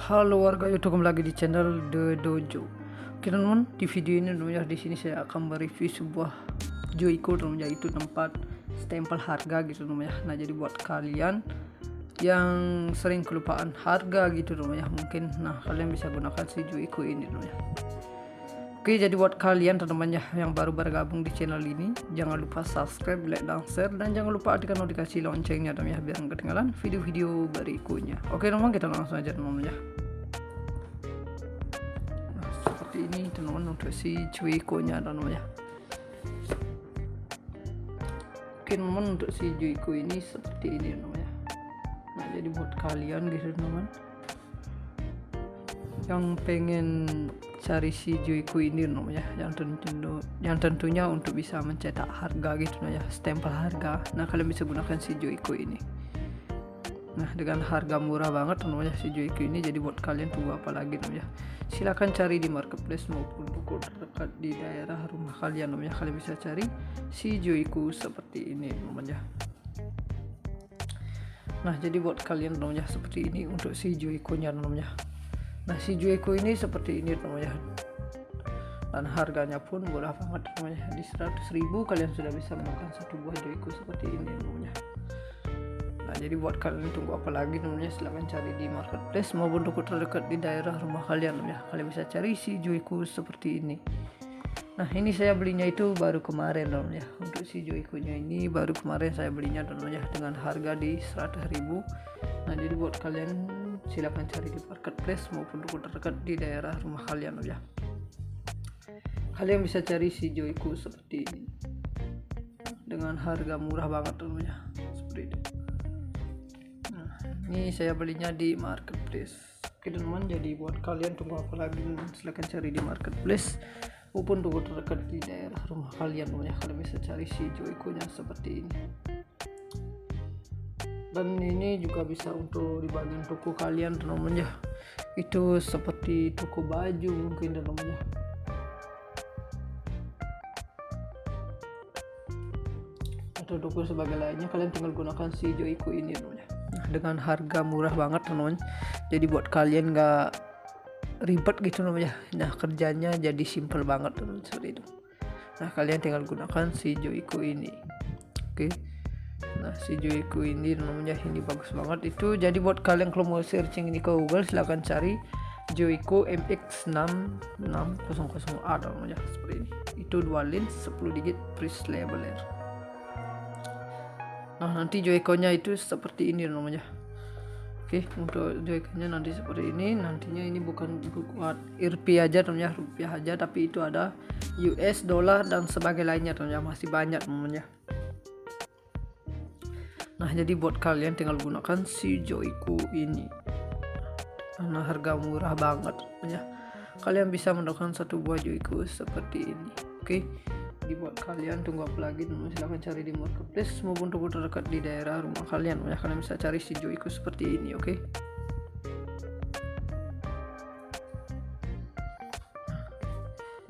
Halo warga YouTube, kembali lagi di channel The Dojo. Oke teman-teman, di video ini namanya di sini saya akan mereview sebuah Joyko namanya, itu tempat stempel harga gitu namanya. Nah, jadi buat kalian yang sering kelupaan harga gitu namanya, mungkin kalian bisa gunakan si Joyko ini namanya. Oke, jadi buat kalian teman-teman yang baru bergabung di channel ini, jangan lupa subscribe, like, dan share, dan jangan lupa aktifkan notifikasi loncengnya teman-teman biar nggak ketinggalan video-video berikutnya. Oke teman-teman, kita langsung aja teman-teman ya. Nah, seperti ini teman-teman untuk si Joyko nya teman-teman ya. Oke teman-teman, untuk si Joyko ini seperti ini teman-teman ya. Nah, jadi buat kalian gitu teman-teman yang pengen cari si Joyko ini namanya, yang tentunya untuk bisa mencetak harga gitu ya, stempel harga. Nah, kalian bisa gunakan si Joyko ini. Nah, dengan harga murah banget namanya si Joyko ini. Jadi buat kalian tunggu apa lagi namanya, silahkan cari di marketplace maupun toko terdekat di daerah rumah kalian namanya. Kalian bisa cari si Joyko seperti ini namanya. Nah, jadi buat kalian namanya seperti ini untuk si Joyko nya namanya. Nah, si Joyko ini seperti ini namanya, dan harganya pun murah banget namanya. Di 100.000 kalian sudah bisa menemukan satu buah Joyko seperti ini namanya. Nah, jadi buat kalian tunggu apa lagi namanya, silahkan cari di marketplace maupun toko terdekat di daerah rumah kalian namanya. Kalian bisa cari si Joyko seperti ini. Nah, ini saya belinya itu baru kemarin namanya. Untuk si Joyko nya ini baru kemarin saya belinya namanya dengan harga di 100.000. Nah, jadi buat kalian silakan cari di marketplace maupun toko terdekat di daerah rumah kalian ya. Kalian bisa cari si Joyko seperti ini dengan harga murah banget namanya, seperti itu. Nah, ini saya belinya di marketplace. Oke teman-teman, jadi buat kalian tunggu apa lagi, silakan cari di marketplace maupun toko terdekat di daerah rumah kalian ya. Kalian bisa cari si Joyko nya seperti ini. Dan ini juga bisa untuk di bagian toko kalian teman-teman ya, itu seperti toko baju mungkin teman-teman ya. Atau toko sebagai lainnya, kalian tinggal gunakan si Joyko ini teman-teman ya. Nah, dengan harga murah banget teman-teman, jadi buat kalian nggak ribet gitu teman-teman ya. Nah, kerjanya jadi simple banget teman-teman, seperti itu. Nah, kalian tinggal gunakan si Joyko ini. Oke. Nah, si Joyko ini namanya, ini bagus banget itu. Jadi buat kalian kalau mau searching ini ke Google, silahkan cari Joyko MX6600A namanya, seperti ini. Itu dual lens 10 digit press labeler. Nah, nanti Joyko nya itu seperti ini namanya. Oke, untuk Joyko nya nanti seperti ini. Nantinya ini bukan buat rupiah aja namanya, rupiah aja, tapi itu ada US dollar dan sebagainya lainnya namanya, masih banyak namanya. Nah, jadi buat kalian tinggal gunakan si Joyko ini. Nah, harga murah banget ya. Kalian bisa mendapatkan satu buah Joyko seperti ini. Oke. Jadi buat kalian tunggu apa lagi, silahkan cari di marketplace maupun toko terdekat di daerah rumah kalian ya. Kalian bisa cari si Joyko seperti ini, oke.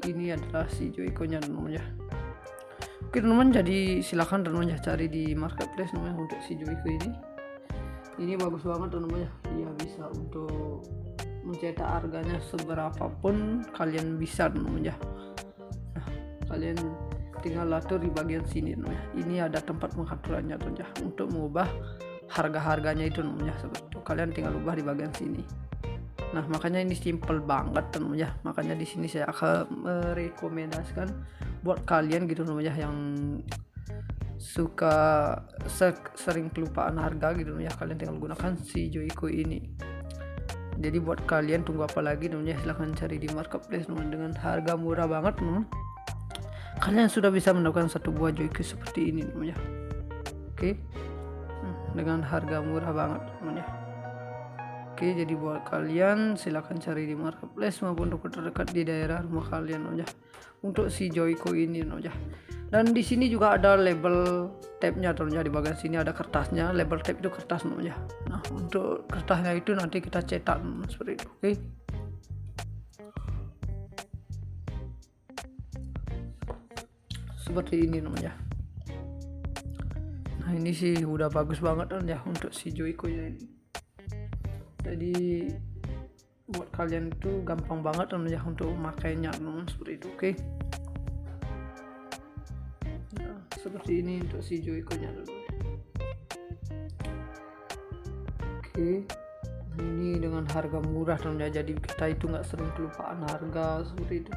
Ini adalah si Joyko nya namanya. Oke teman-teman, jadi silakan teman-teman ya cari di marketplace namanya untuk si Joyko ini. Ini bagus banget teman-teman ya. Dia bisa untuk mencetak harganya seberapapun kalian bisa teman-teman ya. Nah, kalian tinggal atur di bagian sini teman-teman ya. Ini ada tempat pengaturannya teman-teman ya, untuk mengubah harga-harganya itu teman-teman ya, seperti itu. Kalian tinggal ubah di bagian sini. Nah, makanya ini simple banget teman-teman ya. Makanya di sini saya akan merekomendasikan buat kalian gitu teman-teman ya, yang suka sering kelupaan harga gitu ya, kalian tinggal gunakan si Joyko ini. Jadi buat kalian tunggu apa lagi teman-teman ya, silahkan cari di marketplace teman-teman dengan harga murah banget teman-teman. Kalian sudah bisa mendapatkan satu buah Joyko seperti ini teman-teman ya. Oke. Dengan harga murah banget teman-teman ya. Oke, jadi buat kalian silahkan cari di marketplace maupun toko terdekat di daerah rumah kalian ya, untuk si Joyko ini ya. Dan di sini juga ada label tape-nya ya, di bagian sini ada kertasnya. Label tape itu kertas ya. Nah, untuk kertasnya itu nanti kita cetak seperti itu, oke. Seperti ini ya. Nah, ini sih udah bagus banget ya untuk si Joyko nya ini. Jadi buat kalian itu gampang banget namanya untuk memakainya teman-teman, seperti itu. Oke. Nah, seperti ini untuk si Joyco-nya dulu. Oke. Ini dengan harga murah teman-teman, jadi kita itu nggak sering kelupaan harga seperti itu.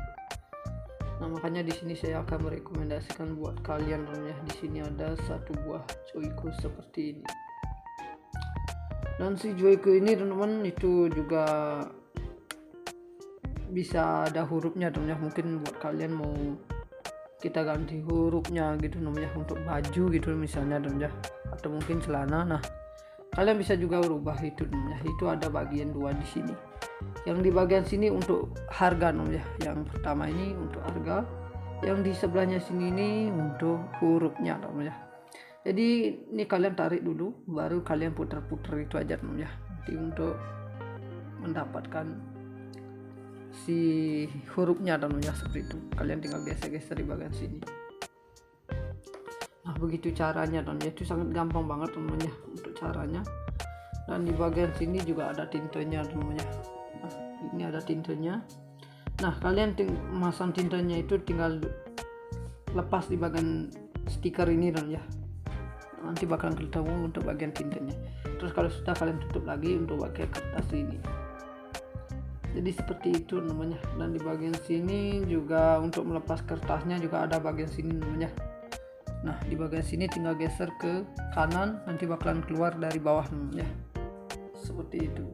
Nah, makanya di sini saya akan merekomendasikan buat kalian teman-teman ya. Di sini ada satu buah Joyco seperti ini. Dan si Joyco ini teman-teman itu juga bisa ada hurufnya teman-teman. Mungkin buat kalian mau kita ganti hurufnya gitu namanya untuk baju gitu misalnya teman-teman, atau mungkin celana. Nah, kalian bisa juga rubah itu teman-teman. Itu ada bagian dua di sini. Yang di bagian sini untuk harga teman-teman. Yang pertama ini untuk harga, yang di sebelahnya sini ini untuk hurufnya teman-teman. Jadi ini kalian tarik dulu, baru kalian putar-putar itu aja teman-teman ya. Nanti untuk mendapatkan si hurufnya teman-teman ya, seperti itu. Kalian tinggal geser-geser di bagian sini. Nah, begitu caranya teman-teman. Itu sangat gampang banget teman-teman ya untuk caranya. Dan di bagian sini juga ada tintanya teman-teman ya. Nah, ini ada tintanya. Nah, kalian masang tintanya itu tinggal lepas di bagian stiker ini teman-teman ya. Nanti bakalan ketemu untuk bagian tintanya. Terus kalau sudah kalian tutup lagi untuk pakai kertas ini. Jadi seperti itu namanya. Dan di bagian sini juga untuk melepas kertasnya juga ada bagian sini namanya. Nah, di bagian sini tinggal geser ke kanan, nanti bakalan keluar dari bawah namanya. Seperti itu.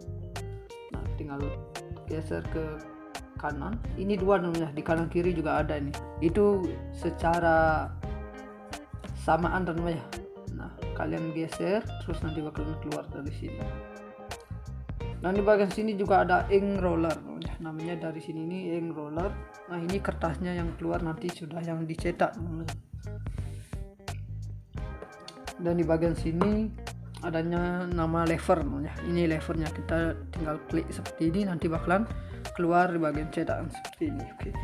Nah, tinggal geser ke kanan. Ini dua namanya, di kanan kiri juga ada nih. Itu secara samaan namanya. Nah, kalian geser terus nanti bakalan keluar dari sini. Dan di bagian sini juga ada ink roller namanya, dari sini ini ink roller. Nah, ini kertasnya yang keluar nanti sudah yang dicetak. Dan di bagian sini adanya nama lever namanya. Ini levernya, kita tinggal klik seperti ini, nanti bakalan keluar di bagian cetakan seperti ini. Oke.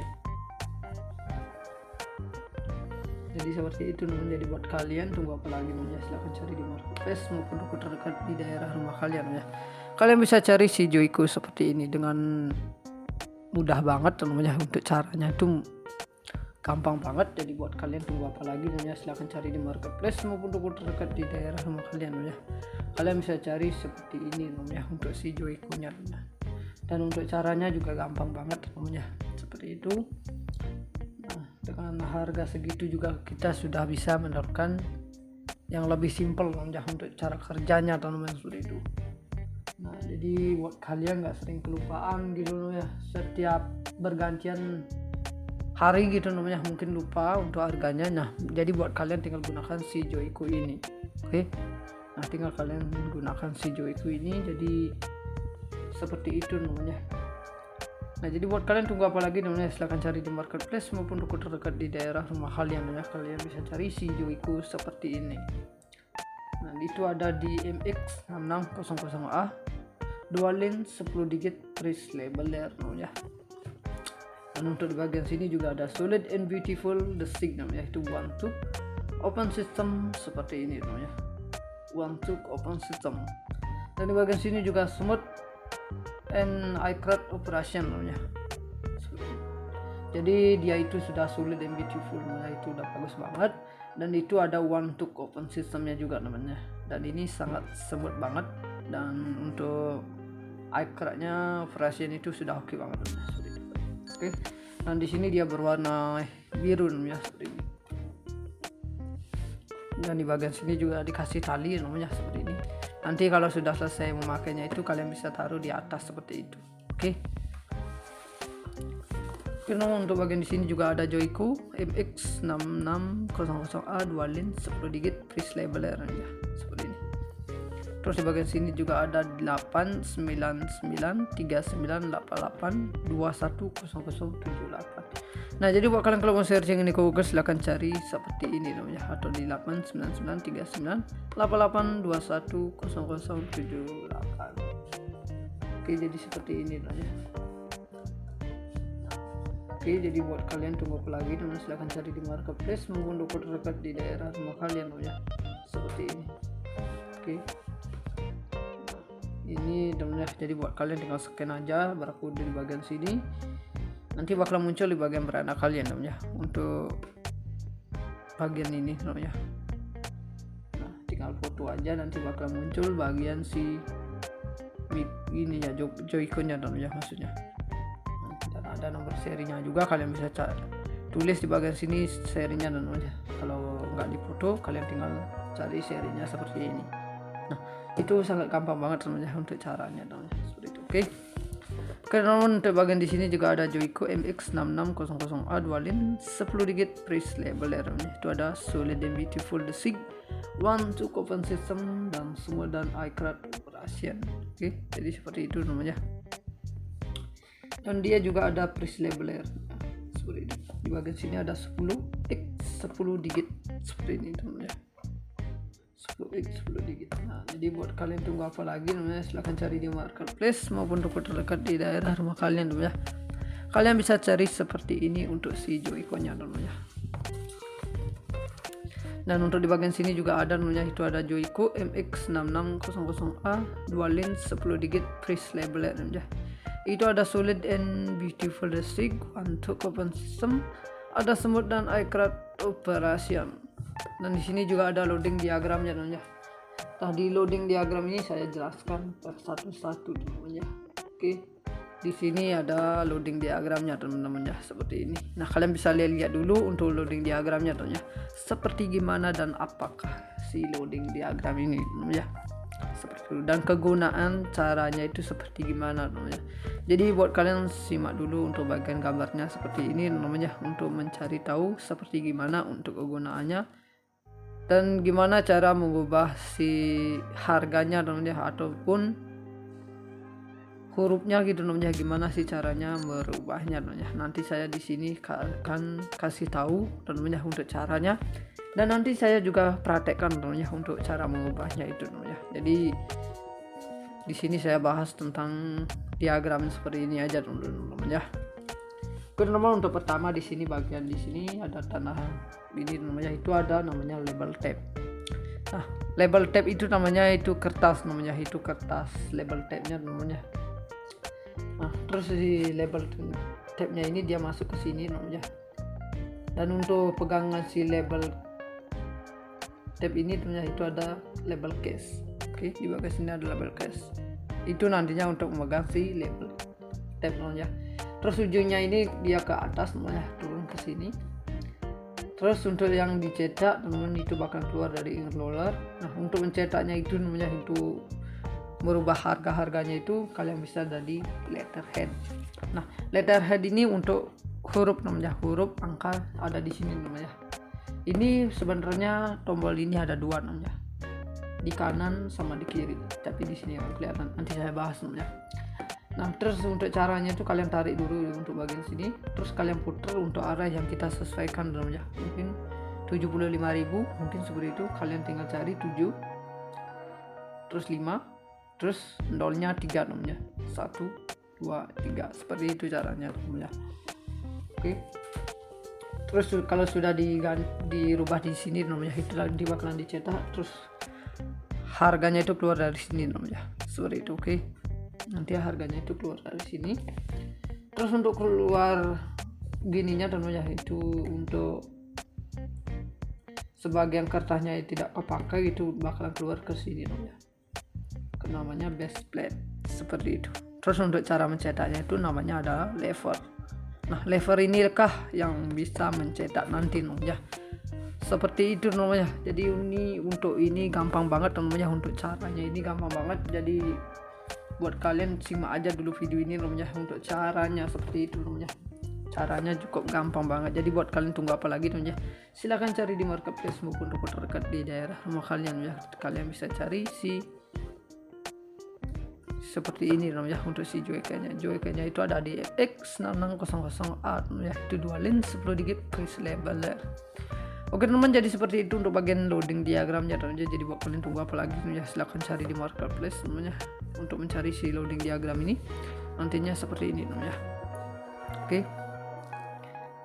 Jadi seperti itu namanya. Jadi buat kalian tunggu apa lagi namanya, silahkan cari di marketplace maupun toko terdekat di daerah rumah kalian ya. Kalian bisa cari si Joyco seperti ini dengan mudah banget namanya. Untuk caranya itu gampang banget. Jadi buat kalian tunggu apa lagi namanya, silahkan cari di marketplace maupun toko terdekat di daerah rumah kalian ya. Kalian bisa cari seperti ini namanya untuk si Joyco-nya namanya. Dan untuk caranya juga gampang banget namanya, seperti itu. Dengan harga segitu juga kita sudah bisa mendapatkan yang lebih simpel namanya untuk cara kerjanya teman-teman, seperti itu. Nah, jadi buat kalian nggak sering kelupaan gitu ya, setiap bergantian hari gitu namanya mungkin lupa untuk harganya. Nah, jadi buat kalian tinggal gunakan si Joyco ini. Oke. Nah, tinggal kalian gunakan si Joyco ini, jadi seperti itu namanya. Nah, jadi buat kalian tunggu apa lagi namanya, silahkan cari di marketplace maupun toko terdekat di daerah rumah kalian ya. Kalian bisa cari si Joyco seperti ini. Nah, itu ada di MX6600A, dual lens 10 digit Price Labeler namanya. Dan untuk di bagian sini juga ada solid and beautiful the sig namanya, itu one tube open system seperti ini namanya, one tube open system. Dan di bagian sini juga smooth and accurate operation namanya. Jadi dia itu sudah solid and beautiful namanya, itu udah bagus banget. Dan itu ada one tube open systemnya juga namanya. Dan ini sangat smooth banget, dan untuk accurate-nya operation itu sudah oke banget namanya. Oke. Dan di sini dia berwarna biru namanya, seperti ini. Dan di bagian sini juga dikasih tali namanya, seperti ini. Nanti kalau sudah selesai memakainya itu kalian bisa taruh di atas seperti itu. Oke. Untuk bagian di sini juga ada Joyco MX6600A dual lens 10 digit Price Labeler ya, seperti ini. Terus di bagian sini juga ada 8993988210078. Nah, jadi buat kalian kalau mau searching ini ke Google silahkan cari seperti ini namanya, atau di 8993988210078. Oke, jadi seperti ini namanya. Oke, jadi buat kalian tunggu apa lagi namanya, silahkan cari di marketplace maupun toko terdekat di daerah rumah kalian namanya, seperti ini. Oke. ini teman-teman ya. Jadi buat kalian tinggal scan aja barcode di bagian sini, nanti bakal muncul di bagian beranda kalian teman-teman ya, untuk bagian ini teman-teman ya. Nah tinggal foto aja, nanti bakal muncul bagian si ini ya, Joy-Con-nya teman-teman ya maksudnya. Dan ada nomor serinya juga, kalian bisa tulis di bagian sini serinya teman-teman ya. Kalau nggak di foto, kalian tinggal cari serinya seperti ini. Nah itu sangat gampang banget teman-teman ya untuk caranya teman-teman ya. Seperti itu. Oke. Teman-teman, untuk bagian di sini juga ada Joyco MX6600A dual lin 10 digit press leveler. Itu ada solid and beautiful the SIG 1-2 open system dan semua dan iCloud operation. Oke, jadi seperti itu namanya. Dan dia juga ada press leveler. Seperti itu. Di bagian sini ada 10x 10 digit seperti ini teman-teman ya. 10x 10 digit. Nah, jadi buat kalian tunggu apa lagi namanya, silahkan cari di marketplace maupun toko terdekat di daerah rumah kalian dulu ya. Kalian bisa cari seperti ini untuk si Joyco-nya namanya. Dan untuk di bagian sini juga ada namanya, itu ada Joyco MX6600A dual lin 10 digit press leveler namanya. Itu ada solid and beautiful the SIG untuk open system, ada semut dan iCloud operation. Dan di sini juga ada loading diagramnya teman-teman. Tadi loading diagram ini saya jelaskan per satu-satu teman-teman ya. Oke. Di sini ada loading diagramnya teman-teman ya, seperti ini. Nah, kalian bisa lihat dulu untuk loading diagramnya teman-teman ya. Seperti gimana dan apakah si loading diagram ini teman-teman ya. Seperti itu. Dan kegunaan caranya itu seperti gimana teman-teman ya. Jadi buat kalian simak dulu untuk bagian gambarnya seperti ini teman-teman ya, untuk mencari tahu seperti gimana untuk kegunaannya dan gimana cara mengubah si harganya teman-teman ya, ataupun hurufnya gitu teman-teman ya, gimana sih caranya merubahnya teman-teman ya. Nanti saya di sini akan kasih tahu teman-teman ya untuk caranya, dan nanti saya juga praktekkan teman-teman ya untuk cara mengubahnya itu teman-teman ya. Jadi di sini saya bahas tentang diagram seperti ini aja teman-teman ya. Teman-teman, untuk pertama di sini bagian di sini ada tanah ini namanya, itu ada namanya label tab. Nah, label tab itu namanya itu kertas namanya, itu kertas label tabnya namanya. Nah, terus di label tabnya ini dia masuk ke sini namanya. Dan untuk pegangan si label tab ini namanya itu ada label case. Oke, di bagian sini ada label case. Itu nantinya untuk memegang si label tab namanya. Terus ujungnya ini dia ke atas namanya, turun ke sini. Terus untuk yang dicetak teman-teman itu bakal keluar dari ink roller. Nah, untuk mencetaknya itu namanya, itu merubah harga-harganya itu kalian bisa dari letterhead. Nah, letterhead ini untuk huruf namanya, huruf angka ada di sini namanya. Ini sebenarnya tombol ini ada dua namanya, di kanan sama di kiri, tapi di sini yang kelihatan, nanti saya bahas namanya. Nah, terus untuk caranya itu kalian tarik dulu untuk bagian sini, terus kalian putar untuk arah yang kita sesuaikan namanya. Mungkin 75.000, mungkin seperti itu. Kalian tinggal cari 7, terus 5, terus nolnya 3 namanya. 1, 2, 3. Seperti itu caranya namanya. Oke. Terus kalau sudah dirubah di sini namanya, itu nanti bakalan dicetak, terus harganya itu keluar dari sini namanya. Seperti itu, oke. Nanti harganya itu keluar dari sini. Terus untuk keluar gininya namanya, itu untuk sebagian kertasnya tidak kepakai itu bakalan keluar ke sini namanya base plate, seperti itu. Terus untuk cara mencetaknya itu namanya ada lever. Nah, lever ini kah yang bisa mencetak nanti namanya, seperti itu namanya. Jadi ini untuk ini gampang banget namanya, untuk caranya ini gampang banget. Jadi buat kalian simak aja dulu video ini namanya, untuk caranya seperti itu namanya. Caranya cukup gampang banget. Jadi buat kalian tunggu apa lagi namanya, silahkan cari di marketplace maupun toko terdekat di daerah rumah kalian ya. Kalian bisa cari si seperti ini namanya untuk si Joyco-nya itu ada di X6600A ya, itu dual lin 10 digit press leveler. Oke teman-teman, jadi seperti itu untuk bagian loading diagramnya teman-teman. Jadi buat kalian tunggu apa lagi ya, silahkan cari di marketplace namanya untuk mencari si loading diagram ini. Nantinya seperti ini namanya. Oke,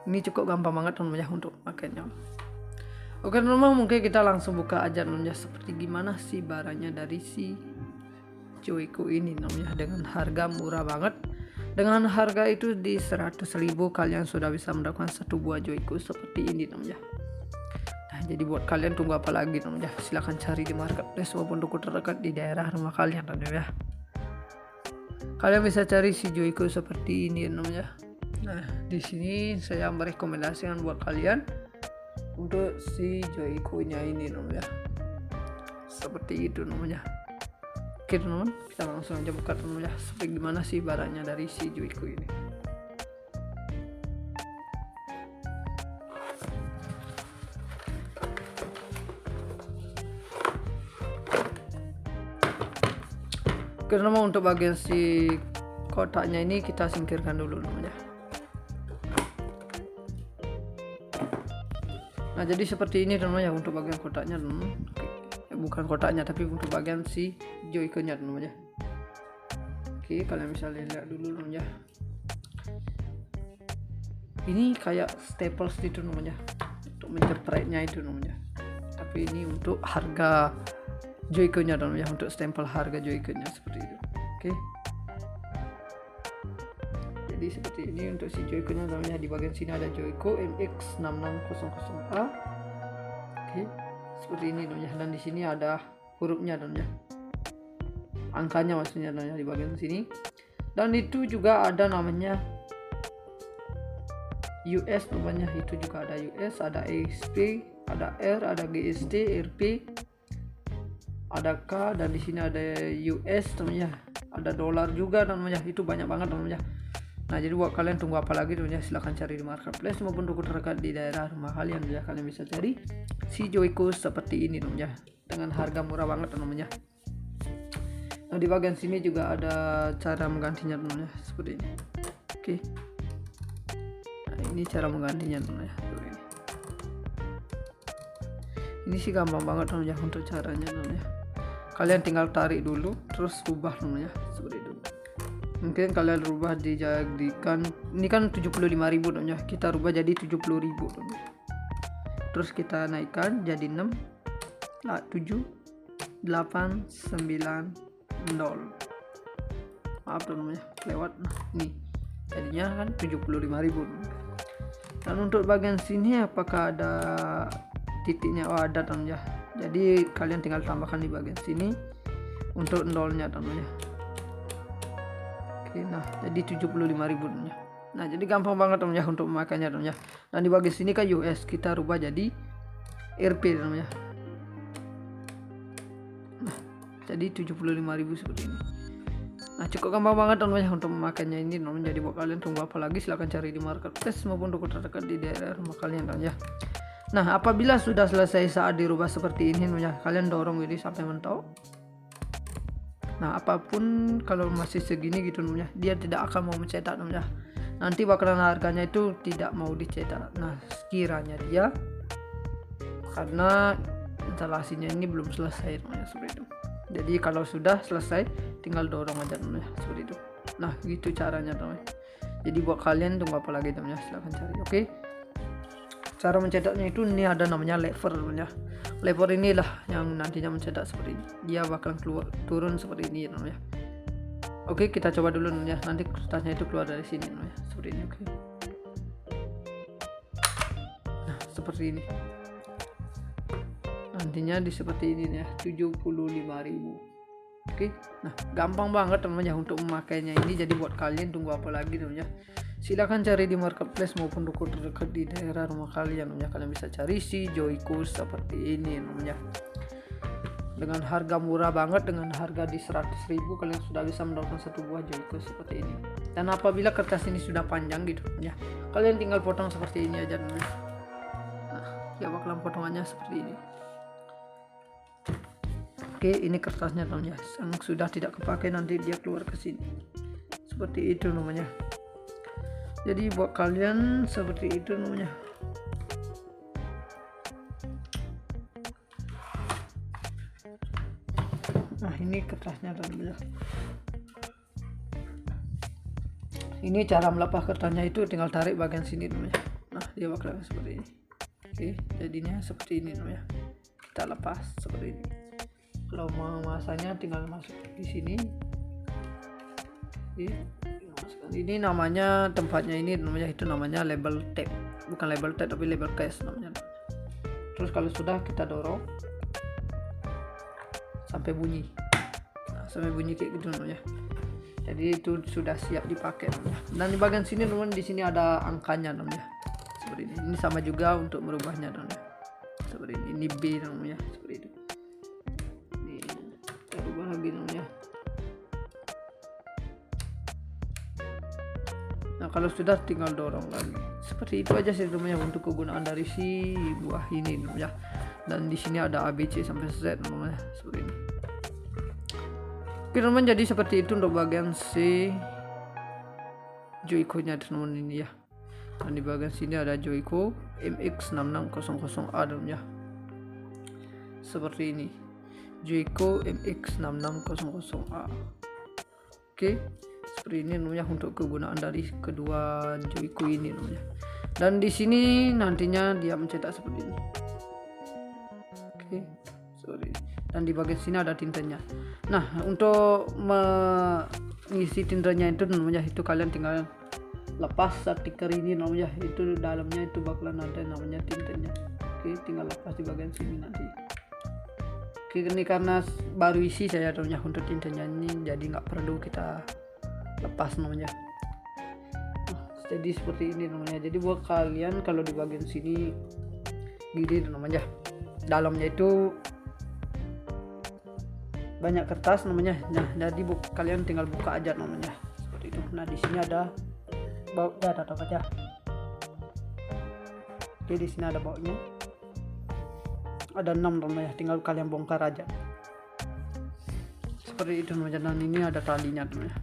ini cukup gampang banget teman-teman untuk makainya. Oke teman-teman, mungkin kita langsung buka aja teman-teman, seperti gimana sih barangnya dari si Joico ini namanya, dengan harga murah banget. Dengan harga itu di 100.000 kalian sudah bisa mendapatkan satu buah Joico seperti ini namanya. Nah, jadi buat kalian tunggu apa lagi namanya, silahkan cari di marketplace maupun toko terdekat di daerah rumah kalian namanya. Kalian bisa cari si Joico seperti ini namanya. Nah, di sini saya merekomendasikan buat kalian untuk si Joico-nya ini namanya. Seperti itu namanya. Oke teman-teman, kita langsung aja buka namanya, seperti gimana sih barangnya dari si Joico ini. Oke teman-teman, untuk bagian si kotaknya ini kita singkirkan dulu namanya. Nah, jadi seperti ini teman-teman ya untuk bagian kotaknya teman-teman. Bukan kotaknya tapi untuk bagian si Joico-nya teman-teman ya. Oke, kalian bisa lihat dulu teman-teman ya. Ini kayak staples gitu teman-teman ya, untuk menjepretnya itu teman-teman ya. Tapi ini untuk harga Joico-nya teman-teman ya, untuk stempel harga Joico-nya seperti itu. Oke. Jadi seperti ini untuk si Joico-nya teman-teman ya. Di bagian sini ada Joico MX6600A. Oke. Seperti ini teman-teman ya. Dan di sini ada hurufnya teman-teman ya. Angkanya maksudnya teman-teman ya, di bagian sini. Dan itu juga ada namanya US namanya, itu juga ada US, ada EXP, ada R, ada GST, RP, ada K, dan di sini ada US teman-teman ya. Ada dolar juga teman-teman ya. Itu banyak banget teman-teman ya. Nah, jadi buat kalian tunggu apa lagi teman-teman ya, silahkan cari di marketplace maupun toko terdekat di daerah rumah kalian ya. Kalian bisa cari si Joico seperti ini teman-teman ya, dengan harga murah banget teman-teman ya. Nah, di bagian sini juga ada cara menggantinya teman-teman ya, seperti ini. Oke. Nah, ini cara menggantinya teman-teman ya. Ini sih gampang banget teman-teman ya untuk caranya teman-teman ya. Kalian tinggal tarik dulu terus rubah teman-teman ya, seperti itu. Mungkin kalian rubah dijadikan, ini kan 75.000 teman-teman ya. Kita rubah jadi 70.000 teman-teman. Terus kita naikkan jadi 6, 7, 8, 9, 0. Maaf teman-teman ya, lewat. Nah, ini jadinya kan 75.000. Dan untuk bagian sini apakah ada titiknya? Oh, ada teman-teman ya. Jadi kalian tinggal tambahkan di bagian sini untuk nolnya teman-teman ya. Oke, nah jadi 75.000 teman-teman ya. Nah, jadi gampang banget teman-teman ya untuk memakainya teman-teman ya. Dan di bagian sini kan US, kita rubah jadi RP teman-teman ya. Nah, jadi 75.000 seperti ini. Nah, cukup gampang banget teman-teman ya untuk memakainya ini teman-teman. Jadi buat kalian tunggu apa lagi, silahkan cari di marketplace maupun toko terdekat di daerah rumah kalian teman-teman ya. Nah, apabila sudah selesai saat dirubah seperti ini teman-teman ya, kalian dorong ini sampai mentok. Nah, apapun kalau masih segini gitu teman-teman ya, dia tidak akan mau mencetak teman-teman ya. Nanti bakalan harganya itu tidak mau dicetak. Nah, sekiranya dia karena instalasinya ini belum selesai teman-teman ya, seperti itu. Jadi kalau sudah selesai tinggal dorong aja teman-teman ya, seperti itu. Nah, gitu caranya teman-teman. Jadi buat kalian tunggu apa lagi teman-teman ya, silahkan cari. Oke. Cara mencetaknya itu ini ada namanya lever teman-teman ya. Lever inilah yang nantinya mencetak seperti ini. Dia bakalan turun seperti ini teman-teman ya. Oke, kita coba dulu teman-teman ya. Nanti kertasnya itu keluar dari sini teman-teman ya. Seperti ini, oke. Nah, seperti ini. Nantinya di seperti ini ya, 75.000. Oke. Nah, gampang banget teman-teman ya untuk memakainya ini. Jadi buat kalian tunggu apa lagi teman-teman ya. Silahkan cari di marketplace maupun toko terdekat di daerah rumah kalian teman-teman ya. Kalian bisa cari si Joico seperti ini teman-teman ya. Dengan harga murah banget, dengan harga di 100.000 kalian sudah bisa mendapatkan satu buah Joico seperti ini. Dan apabila kertas ini sudah panjang gitu ya, kalian tinggal potong seperti ini aja teman-teman. Nah, ya bakalan potongannya seperti ini. Oke, ini kertasnya teman-teman ya. Yang sudah tidak kepakai nanti dia keluar ke sini. Seperti itu namanya. Jadi buat kalian seperti itu namanya. Nah, ini kertasnya teman-teman ya. Ini cara melepas kertasnya itu tinggal tarik bagian sini teman-teman ya. Nah, dia bakalan seperti ini. Oke, jadinya seperti ini teman-teman ya. Kita lepas seperti ini. Kalau mau masanya tinggal masuk di sini, Ini namanya tempatnya ini namanya label tape, bukan label tape tapi label case namanya. Terus kalau sudah kita dorong sampai bunyi, sampai bunyi kayak gitu namanya. Jadi itu sudah siap dipakai namanya. Dan di bagian sini teman, di sini ada angkanya namanya seperti ini. Ini sama juga untuk merubahnya namanya seperti ini. Ini B namanya seperti itu. Ini kita rubah lagi namanya. Nah kalau sudah tinggal dorong lagi. Seperti itu aja sih namanya untuk kegunaan dari si buah ini namanya. Dan di sini ada ABC sampai Z namanya seperti ini. Oke teman, jadi seperti itu untuk bagian si Joyco-nya teman ini ya. Dan di bagian sini ada Joyco MX6600A namanya. Seperti ini. Joyco MX6600A. Oke. Seperti ini namanya untuk kegunaan dari kedua Joyco ini namanya. Dan di sini nantinya dia mencetak seperti ini. Oke, sorry. Dan di bagian sini ada tintanya. Nah, untuk mengisi tintanya itu namanya, itu kalian tinggal lepas stiker ini namanya. Itu dalamnya itu bakalan ada namanya tintanya. Oke, tinggal lepas di bagian sini nanti. Oke, ini karena baru isi saya namanya untuk tintanya ini, jadi nggak perlu kita lepas namanya. Jadi seperti ini namanya. Jadi buat kalian kalau di bagian sini gini namanya, dalamnya itu banyak kertas namanya. Nah jadi kalian tinggal buka aja namanya seperti itu. Nah di sini ada bautnya, ada apa aja. Jadi di sini ada bautnya, ada 6 namanya, tinggal kalian bongkar aja seperti itu namanya. Dan ini ada talinya namanya.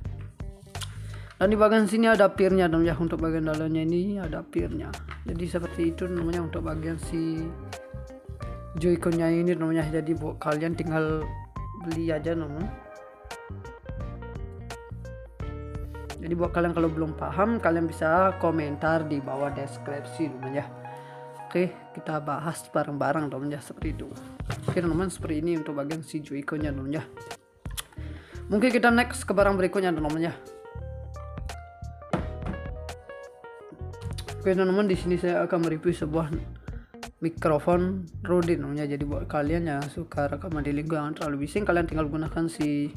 Dan di bagian sini ada pirnya namanya, untuk bagian dalamnya ini ada pirnya. Jadi seperti itu namanya untuk bagian si Joyco-nya ini namanya. Jadi buat kalian tinggal beli aja namanya. Jadi buat kalian kalau belum paham, kalian bisa komentar di bawah deskripsi namanya. Oke, kita bahas bareng-bareng namanya seperti itu. Oke teman-teman, seperti ini untuk bagian si Joyco-nya namanya. Mungkin kita next ke barang berikutnya namanya. Oke teman-teman, di sini saya akan mereview sebuah mikrofon Rode namanya. Jadi buat kalian yang suka rekaman di lingkungan terlalu bising, kalian tinggal gunakan si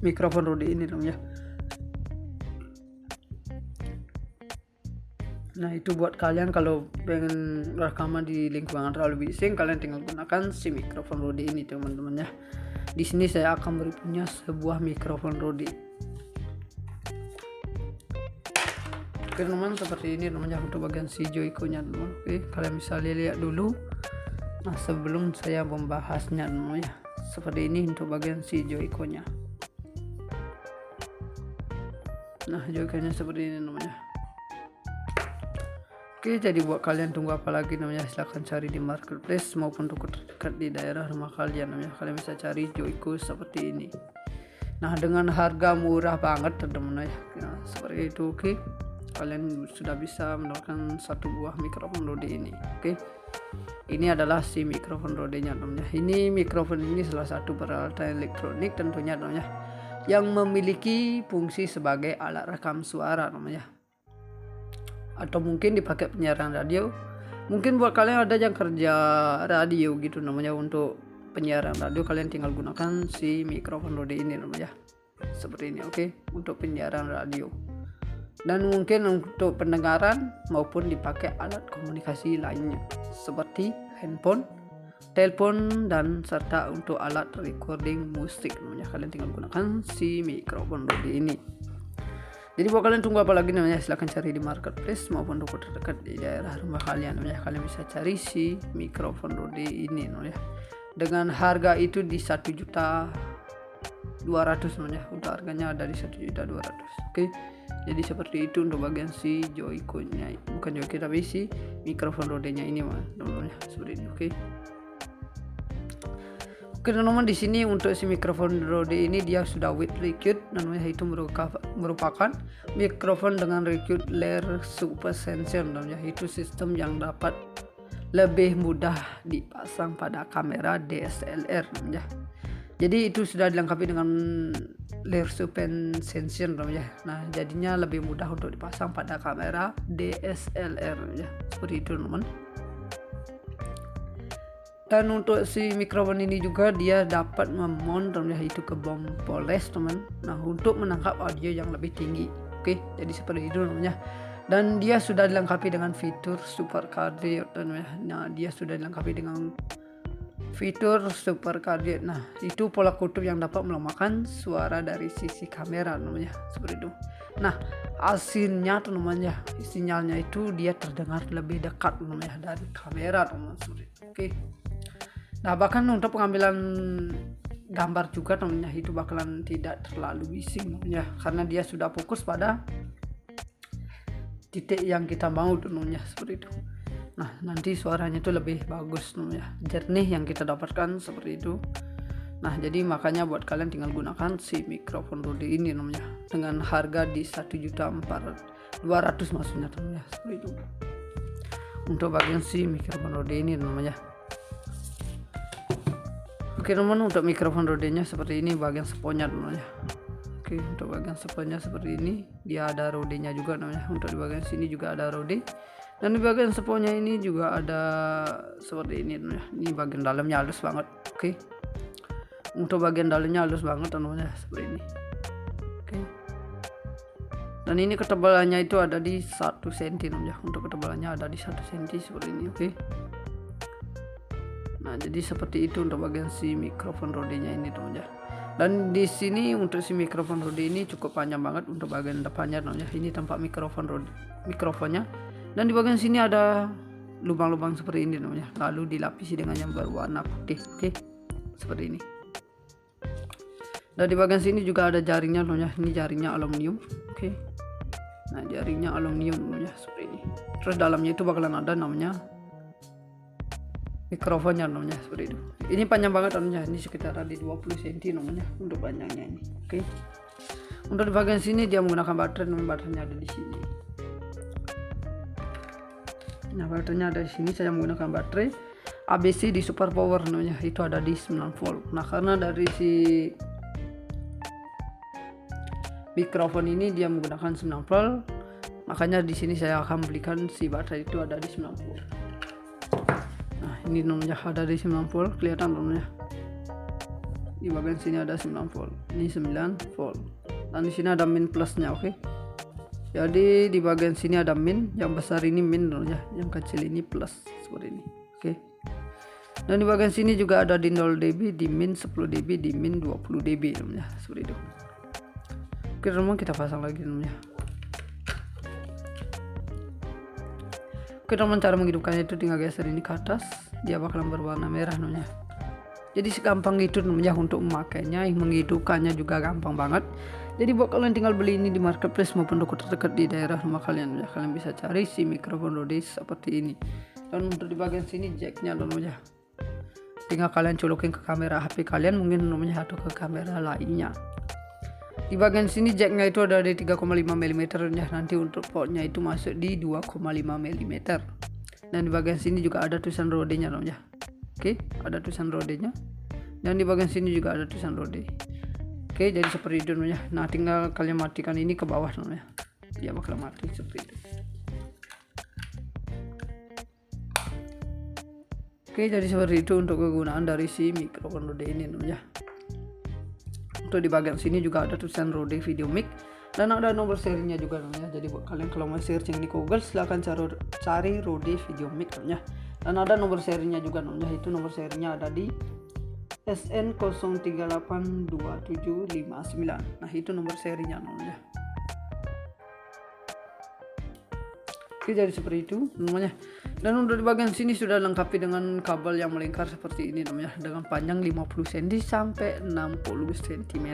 mikrofon Rode ini namanya. Nah itu buat kalian kalau pengen rekaman di lingkungan terlalu bising, kalian tinggal gunakan si mikrofon Rode ini teman-teman ya. Di sini saya akan mereviewnya sebuah mikrofon Rode. Oke teman, seperti ini namanya untuk bagian si Joyco-nya teman. Oke, kalian bisa lihat dulu. Nah sebelum saya membahasnya namanya, seperti ini untuk bagian si Joyco-nya. Nah Joyco-nya seperti ini namanya. Oke, jadi buat kalian tunggu apa lagi namanya, silahkan cari di marketplace maupun toko terdekat di daerah rumah kalian namanya. Kalian bisa cari Joyco seperti ini. Nah dengan harga murah banget teman-teman ya. Nah, seperti itu. Oke, kalian sudah bisa mendapatkan satu buah mikrofon Rode ini. Oke, ini adalah si mikrofon Rode-nya namanya. Ini mikrofon ini salah satu peralatan elektronik tentunya namanya, yang memiliki fungsi sebagai alat rekam suara namanya, atau mungkin dipakai penyiaran radio. Mungkin buat kalian ada yang kerja radio gitu namanya, untuk penyiaran radio kalian tinggal gunakan si mikrofon Rode ini namanya seperti ini. Oke, untuk penyiaran radio. Dan mungkin untuk pendengaran maupun dipakai alat komunikasi lainnya seperti handphone, telepon, dan serta untuk alat recording musik namanya. Kalian tinggal gunakan si mikrofon Rode ini. Jadi buat kalian tunggu apa lagi namanya, silahkan cari di marketplace maupun toko terdekat di daerah rumah kalian namanya. Kalian bisa cari si mikrofon Rode ini namanya. Dengan harga itu di 1.200.000 namanya. Untuk harganya ada di 1.200.000. Oke. Jadi seperti itu untuk bagian si Joyco-nya, bukan Joyco tapi si mikrofon Rode-nya ini namanya seperti ini. Oke. Oke teman-teman, di sini untuk si mikrofon Rode ini dia sudah with recute namanya, itu merupakan mikrofon dengan recute layer super sensor namanya. Itu sistem yang dapat lebih mudah dipasang pada kamera DSLR namanya. Jadi itu sudah dilengkapi dengan layer suspension ya. Nah jadinya lebih mudah untuk dipasang pada kamera DSLR ya, seperti itu teman. Dan untuk si mikrofon ini juga dia dapat memount ya, itu ke bom poles teman. Nah untuk menangkap audio yang lebih tinggi. Oke, jadi seperti itu namanya. Dan dia sudah dilengkapi dengan fitur super cardiac dan nah dia sudah dilengkapi dengan fitur super cardiac. Nah itu pola kutub yang dapat melemahkan suara dari sisi kamera namanya, seperti itu. Nah hasilnya tuh namanya, sinyalnya itu dia terdengar lebih dekat namanya dari kamera teman, seperti itu. Oke. Nah bahkan untuk pengambilan gambar juga namanya itu bakalan tidak terlalu bising namanya, karena dia sudah fokus pada titik yang kita mau namanya, seperti itu. Nah nanti suaranya itu lebih bagus namanya, jernih yang kita dapatkan seperti itu. Nah jadi makanya buat kalian tinggal gunakan si mikrofon Rode ini namanya, dengan harga di 1.200.000 maksudnya namanya, seperti itu. Untuk bagian si mikrofon Rode ini namanya. Oke teman, untuk mikrofon rodenya seperti ini bagian sponnya namanya. Oke, untuk bagian sponnya seperti ini, dia ada rodenya juga namanya. Untuk di bagian sini juga ada rode, dan di bagian sponnya ini juga ada seperti ini namanya. Ini bagian dalamnya halus banget. Oke, untuk bagian dalamnya halus banget namanya, seperti ini. Oke, dan ini ketebalannya itu ada di 1 cm namanya. Untuk ketebalannya ada di 1 cm seperti ini. Oke. Nah jadi seperti itu untuk bagian si mikrofon rodenya ini teman-teman. Dan di sini untuk si mikrofon rode ini cukup panjang banget untuk bagian depannya teman-teman. Ini tempat mikrofonnya. Dan di bagian sini ada lubang-lubang seperti ini teman-teman. Lalu dilapisi dengan yang berwarna putih. Oke, seperti ini. Dan di bagian sini juga ada jaringnya teman-teman. Ini jaringnya aluminium. Oke. Nah jaringnya aluminium teman-teman, seperti ini. Terus dalamnya itu bakalan ada namanya mikrofonnya namanya, seperti itu. Ini panjang banget namanya, ini sekitar di 20 cm namanya untuk panjangnya ini. Oke. Untuk di bagian sini dia menggunakan baterai, namanya baterainya ada di sini. Nah baterainya ada di sini, saya menggunakan baterai ABC di super power namanya, itu ada di 9 volt. Nah karena dari si mikrofon ini dia menggunakan 9 volt, makanya di sini saya akan belikan si baterai itu ada di 9 volt. Ini nomornya ada di 9 volt, kelihatan nomornya. Di bagian sini ada 9 volt. Ini 9 volt. Dan di sini ada min plusnya, oke. Jadi di bagian sini ada min, yang besar ini min nomornya, yang kecil ini plus, seperti ini. Oke. Dan di bagian sini juga ada di 0 dB, di min 10 dB, di min 20 dB nomornya, seperti itu. Oke, teman, kita pasang lagi nomornya. Oke teman, cara menghidupkannya itu tinggal geser ini ke atas, dia bakalan berwarna merah namanya. Jadi segampang itu namanya untuk memakainya, menghidupkannya juga gampang banget. Jadi buat kalian tinggal beli ini di marketplace maupun toko terdekat di daerah rumah kalian ya. Kalian bisa cari si mikrofon Rode seperti ini. Dan untuk di bagian sini jacknya namanya, tinggal kalian colokin ke kamera HP kalian mungkin namanya, atau ke kamera lainnya. Di bagian sini jacknya itu ada di 3,5 mm ya. Nanti untuk portnya itu masuk di 2,5 mm. Dan di bagian sini juga ada tulisan rodenya namanya. Oke, ada tulisan rodenya. Dan di bagian sini juga ada tulisan rode. Oke, jadi seperti itu namanya. Nah, tinggal kalian matikan ini ke bawah namanya. Dia bakal mati seperti itu. Oke, jadi seperti itu untuk kegunaan dari si mikrofon Rode ini namanya. Untuk di bagian sini juga ada tulisan Rode Video Mic dan ada nomor serinya juga namanya. Jadi buat kalian kalau mau searching di Google silahkan cari Rode Video Mic namanya. Dan ada nomor serinya juga namanya, itu nomor serinya ada di SN0382759. Nah itu nomor serinya namanya. Oke, jadi seperti itu namanya. Dan untuk di bagian sini sudah lengkapi dengan kabel yang melingkar seperti ini namanya, dengan panjang 50 cm sampai 60 cm.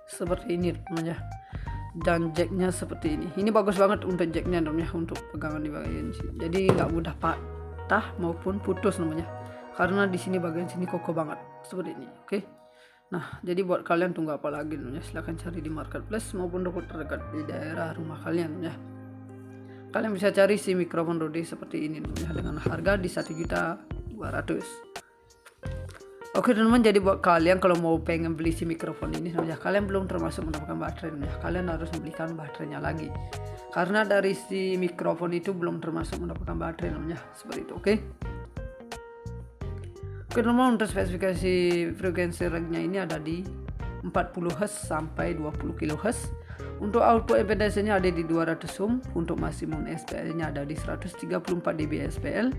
Seperti ini namanya. Dan jacknya seperti ini. Ini bagus banget untuk jacknya namanya, untuk pegangan di bagian sini. Jadi nggak mudah patah maupun putus namanya. Karena di sini bagian sini kokoh banget seperti ini. Oke. Nah, jadi buat kalian tunggu apa lagi namanya? Silahkan cari di marketplace maupun toko terdekat di daerah rumah kalian ya. Kalian bisa cari si mikrofon Rode seperti ini namanya dengan harga di 1.200.000. Oke teman-teman, jadi buat kalian kalau mau pengen beli si mikrofon ini ya, kalian belum termasuk mendapatkan baterai ya. Kalian harus membelikan baterainya lagi. Karena dari si mikrofon itu belum termasuk mendapatkan baterai namanya, seperti itu. Oke teman-teman, untuk spesifikasi frekuensi range-nya ini ada di 40 Hz sampai 20 kHz. Untuk output impedance-nya ada di 200 ohm. Untuk maksimum SPL-nya ada di 134 dB SPL.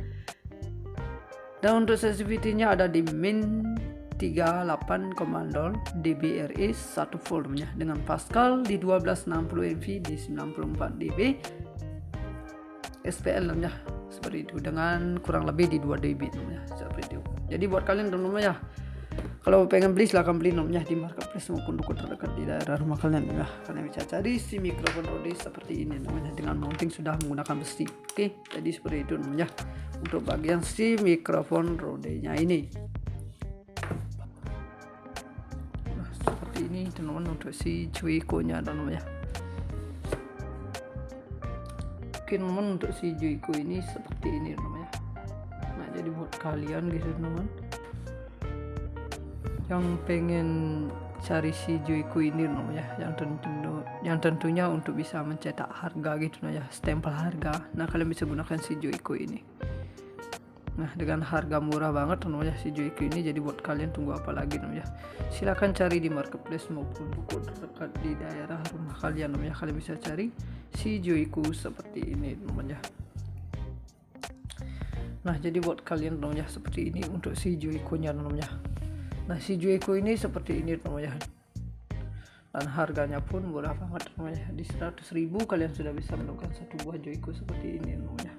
Dan untuk sensitivity-nya ada di min 38,0 dBRE 1 volt dengan Pascal di 1260 MV di 94 dB SPL namanya, seperti itu, dengan kurang lebih di 2 dB namanya, seperti itu. Jadi buat kalian teman-teman ya, kalau pengen beli silahkan beli nomornya di marketplace maupun toko terdekat di daerah rumah kalian ya. Kalian bisa cari si mikrofon Rode seperti ini namanya, dengan mounting sudah menggunakan besi. Oke, jadi seperti itu namanya untuk bagian si mikrofon Rode-nya ini. Nah, seperti ini teman-teman untuk si Joico-nya namanya. Oke teman-teman, untuk si Joico ini seperti ini namanya. Nah, jadi buat kalian gitu teman-teman yang pengen cari si Joico ini namanya, yang tentunya untuk bisa mencetak harga gitu ya, stempel harga. Nah, kalian bisa gunakan si Joico ini. Nah, dengan harga murah banget namanya si Joico ini. Jadi buat kalian tunggu apa lagi namanya, silahkan cari di marketplace maupun toko terdekat di daerah rumah kalian namanya. Kalian bisa cari si Joico seperti ini namanya. Nah, jadi buat kalian namanya seperti ini untuk si Joico-nya namanya. Nah, si Joico ini seperti ini namanya. Dan harganya pun murah banget namanya. Di 100.000 kalian sudah bisa menemukan satu buah Joico seperti ini namanya.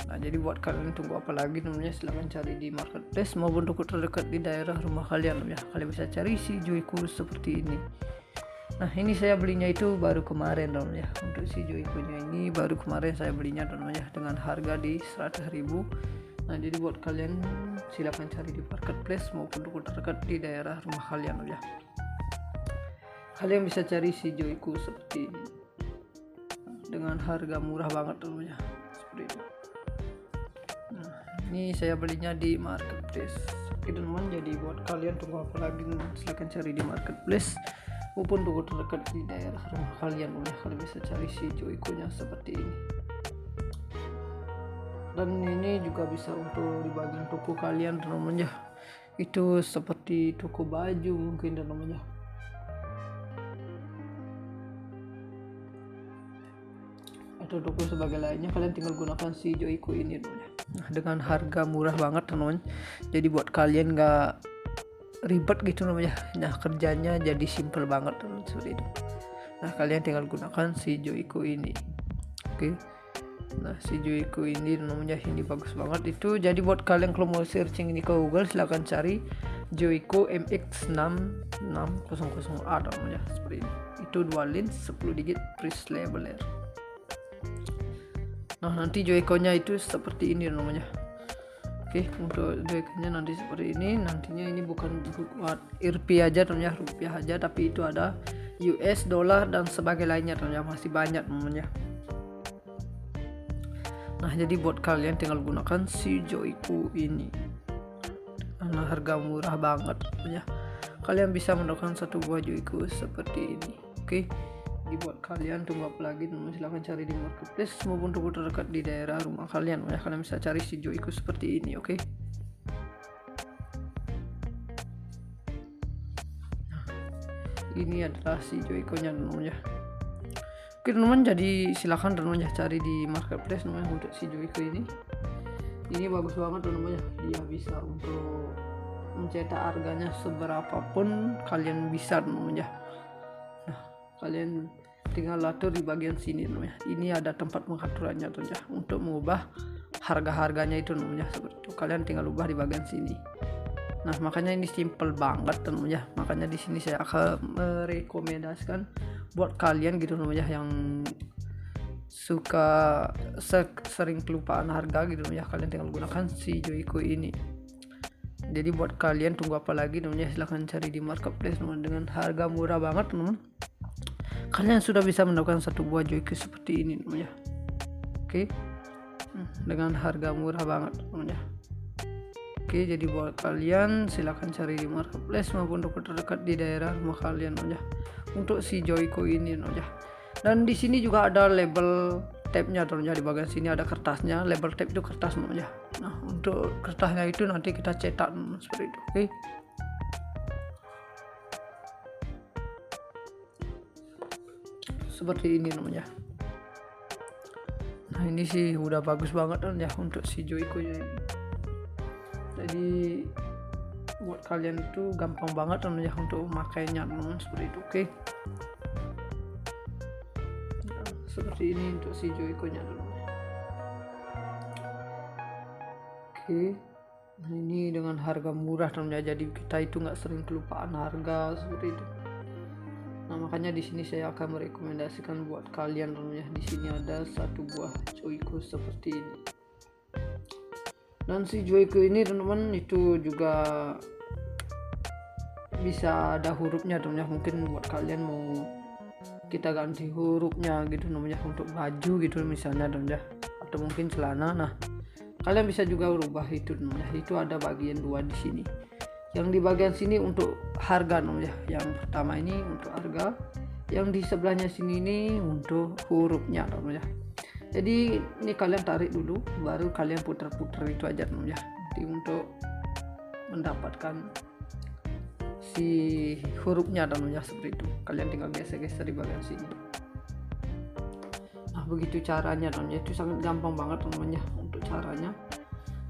Nah, jadi buat kalian tunggu apa lagi namanya, silahkan cari di marketplace maupun toko terdekat di daerah rumah kalian ya. Kalian bisa cari si Joico seperti ini. Nah, ini saya belinya itu baru kemarin namanya. Untuk si Joico-nya ini baru kemarin saya belinya namanya dengan harga di 100.000. Nah, jadi buat kalian silahkan cari di marketplace maupun toko terdekat di daerah rumah kalian ya. Kalian bisa cari si Joico seperti ini dengan harga murah banget namanya, seperti itu. Nah, ini saya belinya di marketplace. Oke teman-teman, jadi buat kalian tunggu apa lagi, silahkan cari di marketplace maupun toko terdekat di daerah rumah kalian ya. Kalian bisa cari si Joico-nya seperti ini. Dan ini juga bisa untuk di bagian toko kalian teman-teman ya, itu seperti toko baju mungkin teman-teman ya. Atau toko sebagai lainnya, kalian tinggal gunakan si Joico ini teman-teman. Nah, dengan harga murah banget teman-teman. Jadi buat kalian nggak ribet gitu namanya. Nah, kerjanya jadi simple banget teman-teman, seperti itu. Nah, kalian tinggal gunakan si Joico ini. Oke. Nah, si Joico ini namanya, ini bagus banget itu. Jadi buat kalian kalau mau searching ini ke Google, silahkan cari Joico MX6600A namanya, seperti ini. Itu dual lens 10 digit Price Leveler. Nah, nanti Joico-nya itu seperti ini namanya. Oke, untuk Joico-nya nanti seperti ini. Nantinya ini bukan buat rupiah aja namanya, rupiah aja, tapi itu ada US dollar dan sebagai lainnya namanya, masih banyak namanya. Nah, jadi buat kalian tinggal gunakan si Joico ini. Nah, harga murah banget ya. Kalian bisa mendapatkan satu buah Joico seperti ini. Oke. Jadi buat kalian tunggu apa lagi teman, silahkan cari di marketplace maupun toko terdekat di daerah rumah kalian ya. Kalian bisa cari si Joico seperti ini. Oke. Nah, ini adalah si Joico-nya teman-teman ya. Oke teman-teman, jadi silahkan teman-teman ya cari di marketplace namanya untuk si Joico ini. Ini bagus banget teman-teman ya. Dia bisa untuk mencetak harganya seberapapun kalian bisa teman-teman ya. Nah, kalian tinggal atur di bagian sini namanya. Ini ada tempat pengaturannya tuh ya, untuk mengubah harga-harganya itu namanya, seperti itu. Kalian tinggal ubah di bagian sini. Nah, makanya ini simple banget teman ya. Makanya di sini saya akan merekomendasikan buat kalian gitu namanya yang suka sering kelupaan harga gitu ya. Kalian tinggal gunakan si Joico ini. Jadi buat kalian tunggu apa lagi namanya, silahkan cari di marketplace teman, dengan harga murah banget teman. Kalian sudah bisa mendapatkan satu buah Joico seperti ini namanya. Oke. Dengan harga murah banget namanya. Oke, jadi buat kalian silahkan cari di marketplace maupun toko terdekat di daerah rumah kalian ya. Untuk si Joico ini ya. Dan di sini juga ada label tabnya ya. Di bagian sini ada kertasnya, label tab itu kertas ya. Nah, untuk kertasnya itu nanti kita cetak seperti itu. Oke. Seperti ini namanya. Nah, ini sih udah bagus banget ya untuk si Joico ini. Jadi buat kalian itu gampang banget ya untuk makainya seperti itu. Oke. Nah, seperti ini untuk si Joico nya dulu. Oke. Nah, ini dengan harga murah ya, jadi kita itu nggak sering kelupaan harga seperti itu. Nah, makanya di sini saya akan merekomendasikan buat kalian ya. Di sini ada satu buah Joico seperti ini. Dan si Joico ini teman-teman itu juga bisa ada hurufnya ya. Mungkin buat kalian mau kita ganti hurufnya gitu namanya untuk baju gitu misalnya ya. Atau mungkin celana. Nah, kalian bisa juga rubah itu namanya. Itu ada bagian dua di sini. Yang di bagian sini untuk harga ya. Yang pertama ini untuk harga, yang di sebelahnya sini ini untuk hurufnya ya. Jadi ini kalian tarik dulu, baru kalian putar-putar itu aja ya. Jadi untuk mendapatkan si hurufnya ya seperti itu. Kalian tinggal geser-geser di bagian sini. Nah, begitu caranya ya. Itu sangat gampang banget namanya untuk caranya.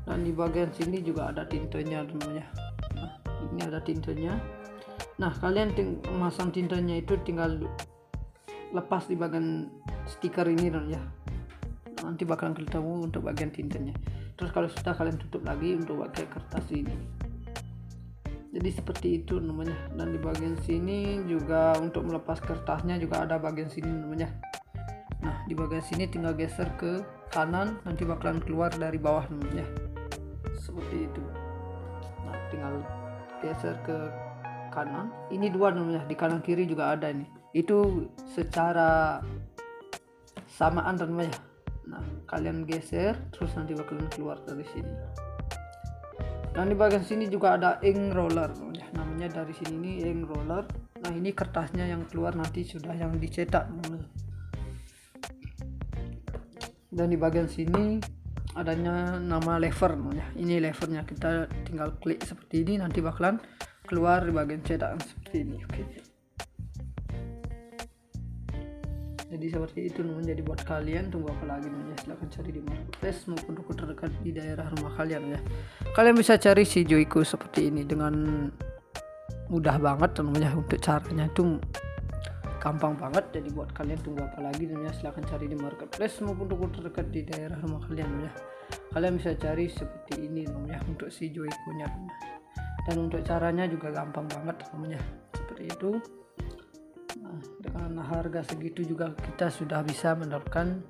Dan di bagian sini juga ada tintanya namanya. Ini ada tintanya. Nah, kalian masang tintanya itu tinggal lepas di bagian stiker ini ya. Nanti bakalan ketemu untuk bagian tintanya. Terus kalau sudah kalian tutup lagi untuk pakai kertas ini. Jadi seperti itu namanya. Dan di bagian sini juga untuk melepas kertasnya juga ada bagian sini namanya. Nah, di bagian sini tinggal geser ke kanan, nanti bakalan keluar dari bawah namanya. Seperti itu. Nah, tinggal geser ke kanan. Ini dua namanya, di kanan kiri juga ada nih. Itu secara samaan namanya. Nah, kalian geser terus nanti bakalan keluar dari sini. Dan di bagian sini juga ada ink roller namanya, dari sini ini ink roller. Nah, ini kertasnya yang keluar nanti sudah yang dicetak. Dan di bagian sini adanya nama lever namanya. Ini levernya, kita tinggal klik seperti ini nanti bakalan keluar di bagian cetakan seperti ini. Oke. Jadi seperti itu namanya. Jadi buat kalian tunggu apa lagi namanya, silahkan cari di marketplace maupun toko terdekat di daerah rumah kalian ya. Kalian bisa cari si Joico seperti ini dengan mudah banget namanya. Untuk caranya itu gampang banget. Jadi buat kalian tunggu apa lagi namanya, silahkan cari di marketplace maupun toko terdekat di daerah rumah kalian ya. Kalian bisa cari seperti ini namanya untuk si Joico nya. Dan untuk caranya juga gampang banget namanya, seperti itu. Nah, dengan harga segitu juga kita sudah bisa mendapatkan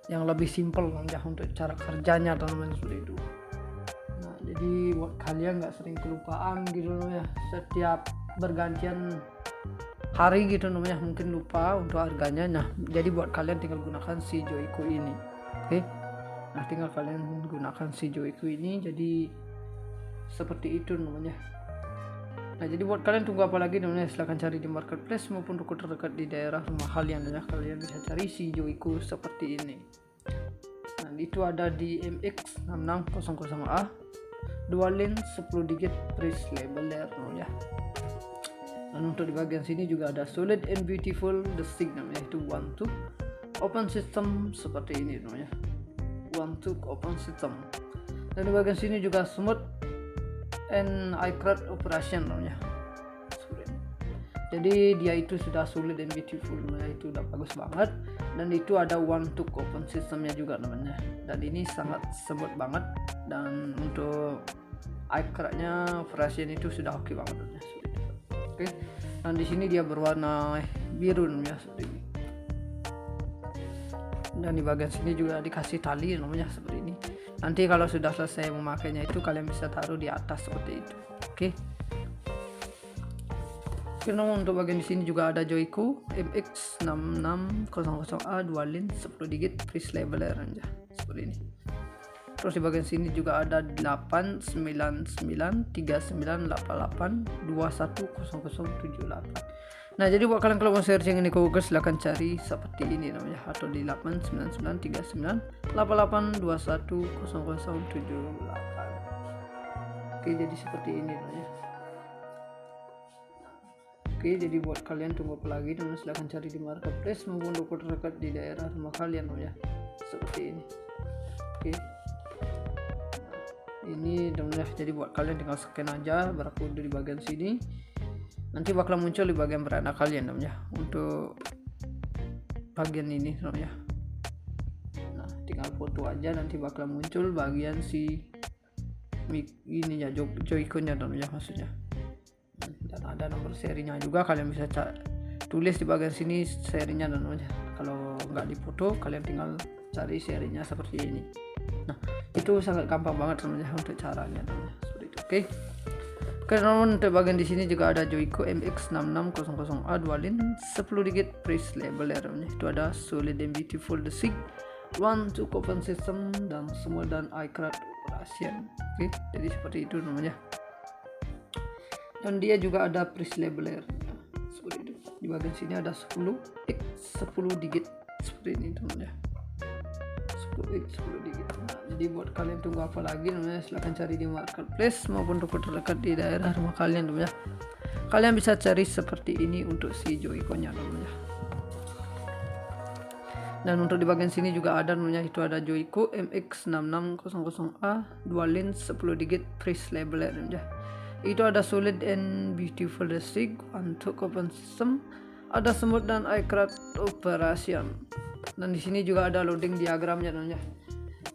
yang lebih simpel ya untuk cara kerjanya teman-teman, seperti itu. Nah, jadi buat kalian nggak sering kelupaan gitu ya, setiap bergantian hari gitu namanya mungkin lupa untuk harganya. Nah, jadi buat kalian tinggal gunakan si Joico ini. Oke. Nah, tinggal kalian gunakan si Joico ini, jadi seperti itu namanya. Nah, jadi buat kalian tunggu apa lagi namanya, silahkan cari di marketplace maupun toko terdekat di daerah rumah kalian ya. Kalian bisa cari si Joico seperti ini. Nah, itu ada di MX6600A, dual lens 10 digit press leveler ya. Dan untuk di bagian sini juga ada solid and beautiful the stick namanya, itu one to open system seperti ini namanya, one to open system. Dan di bagian sini juga smooth and accurate operation namanya. Jadi dia itu sudah solid and beautiful namanya, itu udah bagus banget. Dan itu ada one to open systemnya juga namanya. Dan ini sangat smooth banget, dan untuk accurate-nya operation itu sudah oke banget namanya. Oke. Dan di sini dia berwarna biru namanya seperti ini. Dan di bagian sini juga dikasih tali namanya seperti ini. Nanti kalau sudah selesai memakainya itu kalian bisa taruh di atas seperti itu. Oke. Untuk bagian di sini juga ada Joico MX6600A dual lens 10 digit press leveler aja seperti ini. Terus di bagian sini juga ada 8993988210078. Nah, jadi buat kalian kalau mau searching ini ke Google silahkan cari seperti ini namanya, atau di 8993988210078. Oke, jadi seperti ini namanya. Oke, jadi buat kalian tunggu apa lagi, teman, silahkan cari di marketplace maupun toko terdekat di daerah rumah kalian namanya, seperti ini. Oke, ini teman, jadi buat kalian tinggal scan aja barcode di bagian sini, nanti bakal muncul di bagian beranda kalian namanya untuk bagian ini namanya. Nah, tinggal foto aja, nanti bakal muncul bagian si ini ya, Joy-Con-nya namanya maksudnya. Dan ada nomor serinya juga, kalian bisa tulis di bagian sini serinya namanya. Kalau nggak dipoto, kalian tinggal cari serinya seperti ini. Nah, itu sangat gampang banget namanya untuk caranya namanya, seperti itu. Oke. Karena untuk bagian di sini juga ada Joico MX6600A dual lin 10 digit press label namanya. Itu ada solid and beautiful the SIG 1-2 coupon system dan semua dan iCloud operation. Oke, jadi seperti itu namanya. Dan dia juga ada press labeler seperti itu. Di bagian sini ada 10 digit seperti ini namanya, 10 digit. Nah, jadi buat kalian tunggu apa lagi namanya, silahkan cari di marketplace maupun toko terdekat di daerah rumah kalian namanya. Kalian bisa cari seperti ini untuk si Joico-nya namanya. Dan untuk di bagian sini juga ada namanya, itu ada Joico MX6600A dual lin 10 digit press labeler namanya. Itu ada solid and beautiful the SIG untuk open system, ada semut dan iCloud operation. Dan di sini juga ada loading diagramnya namanya.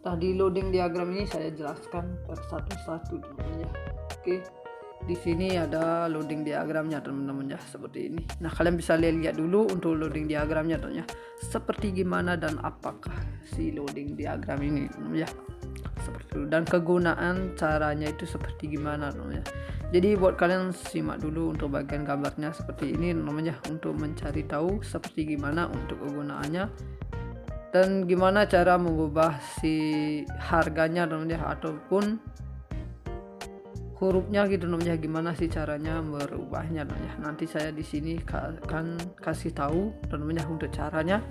Tadi loading diagram ini saya jelaskan per satu-satu namanya. Oke, di sini ada loading diagramnya teman-teman ya, seperti ini. Nah, kalian bisa lihat dulu untuk loading diagramnya namanya, seperti gimana dan apakah si loading diagram ini namanya, seperti itu. Dan kegunaan caranya itu seperti gimana namanya. Jadi buat kalian simak dulu untuk bagian gambarnya seperti ini namanya, untuk mencari tahu seperti gimana untuk kegunaannya dan gimana cara mengubah si harganya namanya, ataupun hurufnya gitu namanya, gimana sih caranya merubahnya namanya. Nanti saya di sini akan kasih tahu namanya untuk caranya,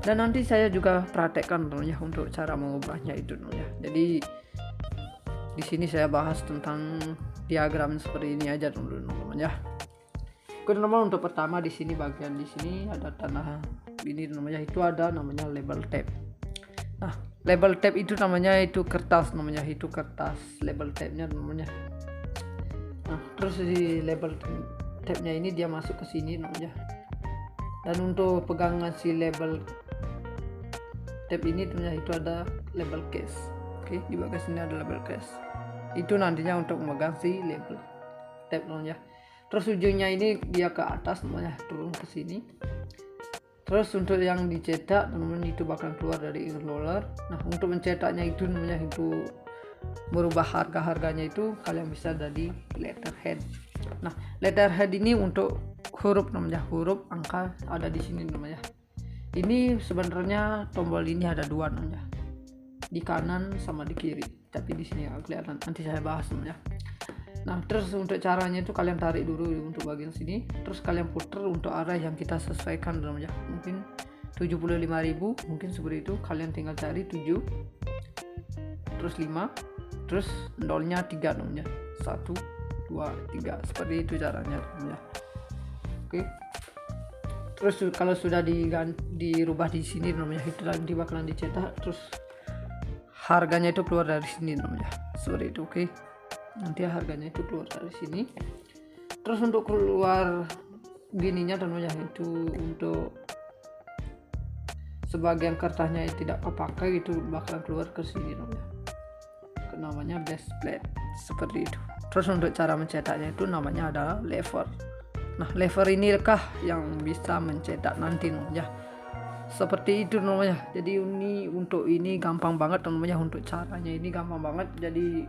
dan nanti saya juga praktekkan namanya untuk cara mengubahnya itu namanya. Jadi di sini saya bahas tentang diagram seperti ini aja teman-teman ya. Teman-teman, untuk pertama di sini bagian di sini ada tanah ini namanya, itu ada namanya label tab. Nah, label tab itu namanya itu kertas namanya, itu kertas label tabnya namanya. Nah, terus di label tabnya ini dia masuk ke sini namanya. Dan untuk pegangan si label tab ini namanya, itu ada label case. Oke, di bagian sini ada label case. Itu nantinya untuk memegang si label tab namanya. Terus ujungnya ini dia ke atas namanya, turun ke sini. Terus untuk yang dicetak teman-teman itu bakal keluar dari ink roller. Nah, untuk mencetaknya itu namanya, itu merubah harga-harganya itu kalian bisa dari letterhead. Nah, letterhead ini untuk huruf namanya, huruf angka ada di sini namanya. Ini sebenarnya tombol ini ada dua namanya, di kanan sama di kiri, tapi di sini nggak kelihatan, nanti saya bahas namanya. Nah, terus untuk caranya itu kalian tarik dulu untuk bagian sini, terus kalian putar untuk arah yang kita sesuaikan namanya. Mungkin 75.000, mungkin seperti itu. Kalian tinggal cari 7, terus 5, terus nolnya 3 namanya, 1, 2, 3, seperti itu caranya namanya. Oke. Terus kalau sudah dirubah di sini namanya, itu nanti bakalan dicetak, terus harganya itu keluar dari sini namanya, seperti itu. Oke, nanti harganya itu keluar dari sini. Terus untuk keluar gininya namanya, itu untuk sebagian kertasnya yang tidak kepakai itu bakalan keluar ke sini namanya base plate, seperti itu. Terus untuk cara mencetaknya itu namanya ada lever. Nah, lever ini kah yang bisa mencetak nanti namanya, seperti itu namanya. Jadi ini untuk ini gampang banget namanya, untuk caranya ini gampang banget. Jadi